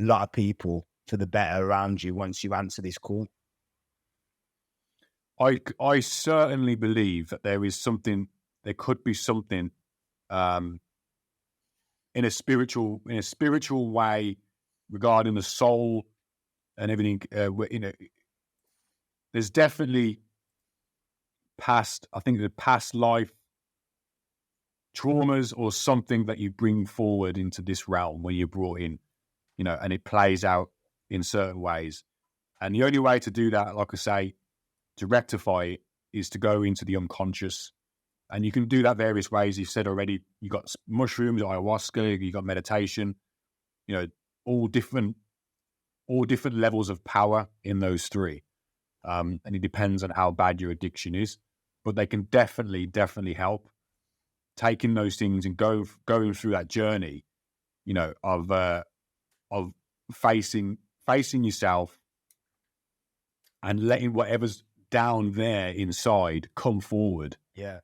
a lot of people for the better around you once you answer this call. I certainly believe that there could be something in a spiritual way regarding the soul and everything. There's definitely the past life traumas or something that you bring forward into this realm when you're brought in, and it plays out in certain ways. And the only way to do that, like I say, to rectify it, is to go into the unconscious. And you can do that various ways. You've said already, you got mushrooms, ayahuasca, you got meditation, all different levels of power in those three. And it depends on how bad your addiction is, but they can definitely help. Taking those things and going through that journey, of facing yourself and letting whatever's down there inside come forward. Yeah.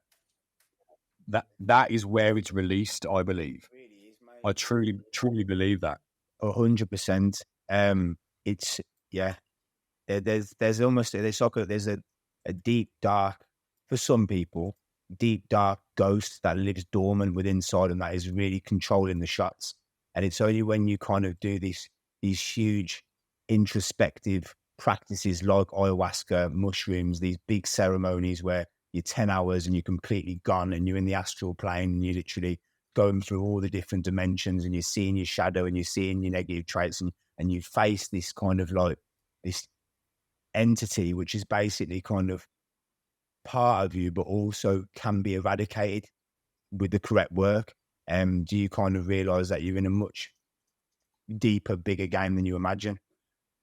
That is where it's released, I believe. It really is, mate. I truly believe that. 100%. It's there's a deep dark, for some people, deep dark ghost that lives dormant within inside, and that is really controlling the shots. And it's only when you kind of do these huge introspective practices like ayahuasca, mushrooms, these big ceremonies where you're 10 hours and you're completely gone and you're in the astral plane and you're literally going through all the different dimensions and you're seeing your shadow and you're seeing your negative traits, and you face this kind of like this entity, which is basically kind of part of you, but also can be eradicated with the correct work. Do you kind of realize that you're in a much deeper, bigger game than you imagine? Do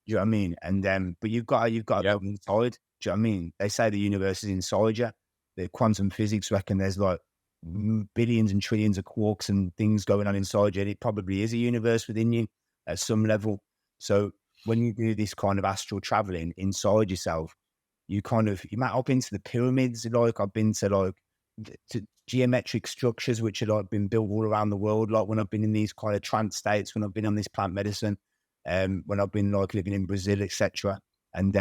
you know what I mean? And but you've got to go inside. Do you know what I mean? They say the universe is inside you. The quantum physics reckon there's like billions and trillions of quarks and things going on inside you. And it probably is a universe within you at some level. So when you do this kind of astral traveling inside yourself, you might have been to the pyramids. Like I've been to like to geometric structures which have like been built all around the world. Like when I've been in these kind of trance states, when I've been on this plant medicine, when I've been like living in Brazil, etc. And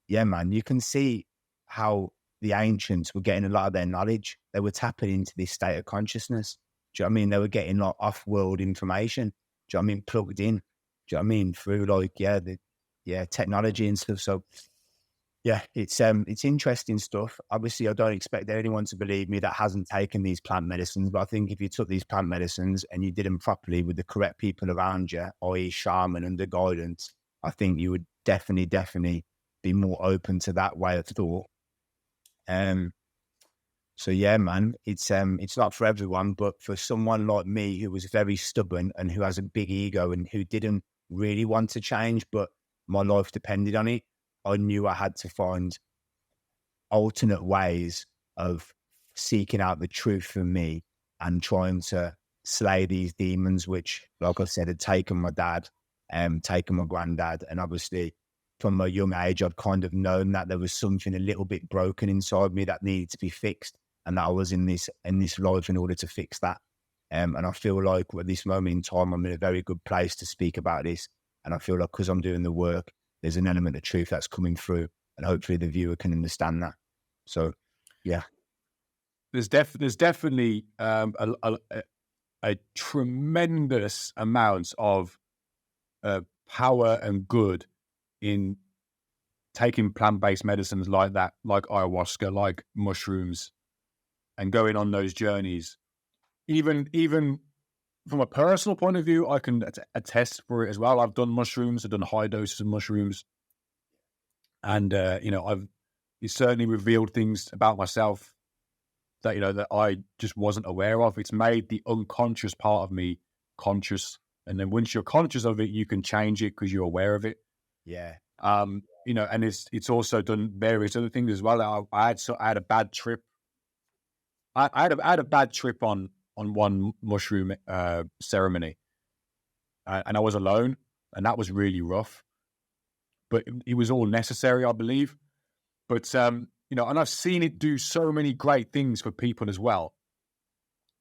yeah, man, you can see how the ancients were getting a lot of their knowledge. They were tapping into this state of consciousness. Do you know what I mean? They were getting like off-world information. Do you know what I mean? Plugged in. Do you know what I mean? Through like, technology and stuff. So yeah, it's interesting stuff. Obviously, I don't expect anyone to believe me that hasn't taken these plant medicines, but I think if you took these plant medicines and you did them properly with the correct people around you, i.e. shaman under guidance, I think you would definitely be more open to that way of thought. So yeah, man, it's not for everyone, but for someone like me who was very stubborn and who has a big ego and who didn't really want to change, but my life depended on it, I knew I had to find alternate ways of seeking out the truth for me and trying to slay these demons, which, like I said, had taken my dad, taken my granddad. And obviously from a young age, I'd kind of known that there was something a little bit broken inside me that needed to be fixed, and that I was in this life in order to fix that. And I feel like at this moment in time, I'm in a very good place to speak about this. And I feel like because I'm doing the work, there's an element of truth that's coming through, and hopefully the viewer can understand that. So, yeah. There's definitely a tremendous amount of power and good in taking plant-based medicines like that, like ayahuasca, like mushrooms, and going on those journeys. Even from a personal point of view, I can attest for it as well. I've done mushrooms. I've done high doses of mushrooms. And, it's certainly revealed things about myself that, that I just wasn't aware of. It's made the unconscious part of me conscious. And then once you're conscious of it, you can change it because you're aware of it. Yeah. And it's also done various other things as well. I had a bad trip. I had a bad trip on one mushroom ceremony, and I was alone, and that was really rough. But it was all necessary, I believe. But and I've seen it do so many great things for people as well.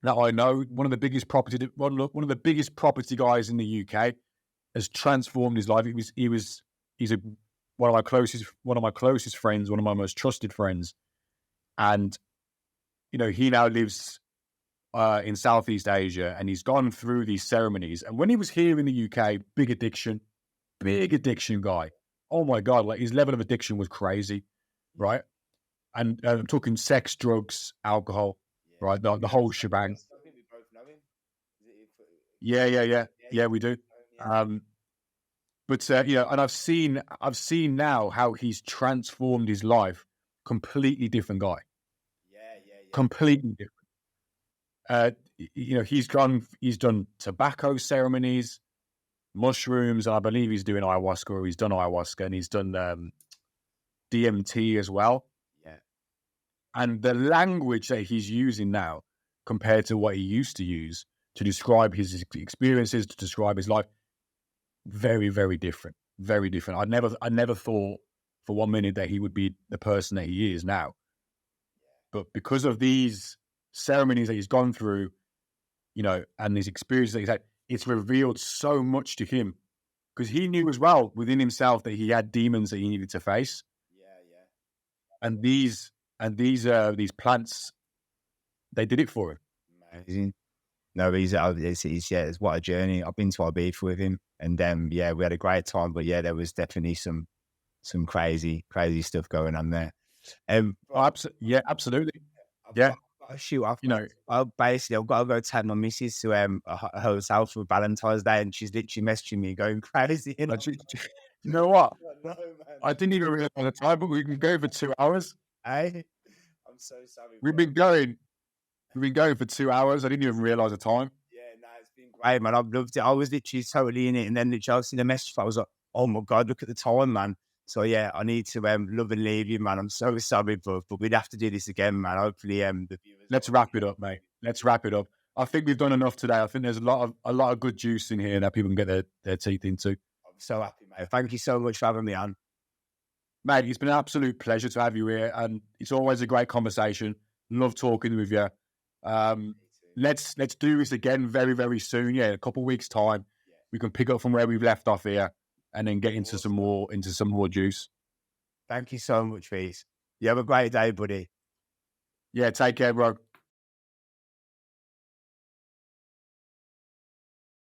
That I know one of the biggest property guys in the UK has transformed his life. He's one of my closest friends, one of my most trusted friends, and he now lives in Southeast Asia, and he's gone through these ceremonies. And when he was here in the UK, big addiction guy. Oh my God, like his level of addiction was crazy, right? And I'm talking sex, drugs, alcohol, right? The whole shebang. I think we both know him. Yeah, we do. But and I've seen now how he's transformed his life. Completely different guy. Yeah. Completely different. He's done tobacco ceremonies, mushrooms, and I believe he's doing ayahuasca, or he's done ayahuasca, and he's done DMT as well. Yeah. And the language that he's using now compared to what he used to use to describe his experiences, to describe his life, very, very different. Very different. I never thought for 1 minute that he would be the person that he is now. But because of these ceremonies that he's gone through, and these experiences that he's had, it's revealed so much to him, because he knew as well within himself that he had demons that he needed to face. Yeah. And these plants, they did it for him. Amazing. No, it's what a journey. I've been to Ibiza with him, and we had a great time. But there was definitely some crazy stuff going on there. Absolutely. I've got to shoot off. I've got to go take my missus to a hotel for Valentine's Day, and she's literally messaging me going crazy. You know what? No, man. I didn't even realize the time, but we can go for 2 hours. Hey, I'm so sorry. We've been going for 2 hours. I didn't even realize the time. Yeah, it's been great, man. I've loved it. I was literally totally in it, and then literally I seen the message. I was like, oh my God, look at the time, man. So I need to love and leave you, man. I'm so sorry, but we'd have to do this again, man. Hopefully, the viewers. Let's wrap it up, mate. Let's wrap it up. I think we've done enough today. I think there's a lot of good juice in here that people can get their teeth into. I'm so happy, mate. Thank you so much for having me on. Mate, it's been an absolute pleasure to have you here, and it's always a great conversation. Love talking with you. Let's do this again very, very soon. Yeah, in a couple of weeks' time, we can pick up from where we've left off here, and then get into some more juice. Thank you so much, Reese. You have a great day, buddy. Yeah, take care, bro.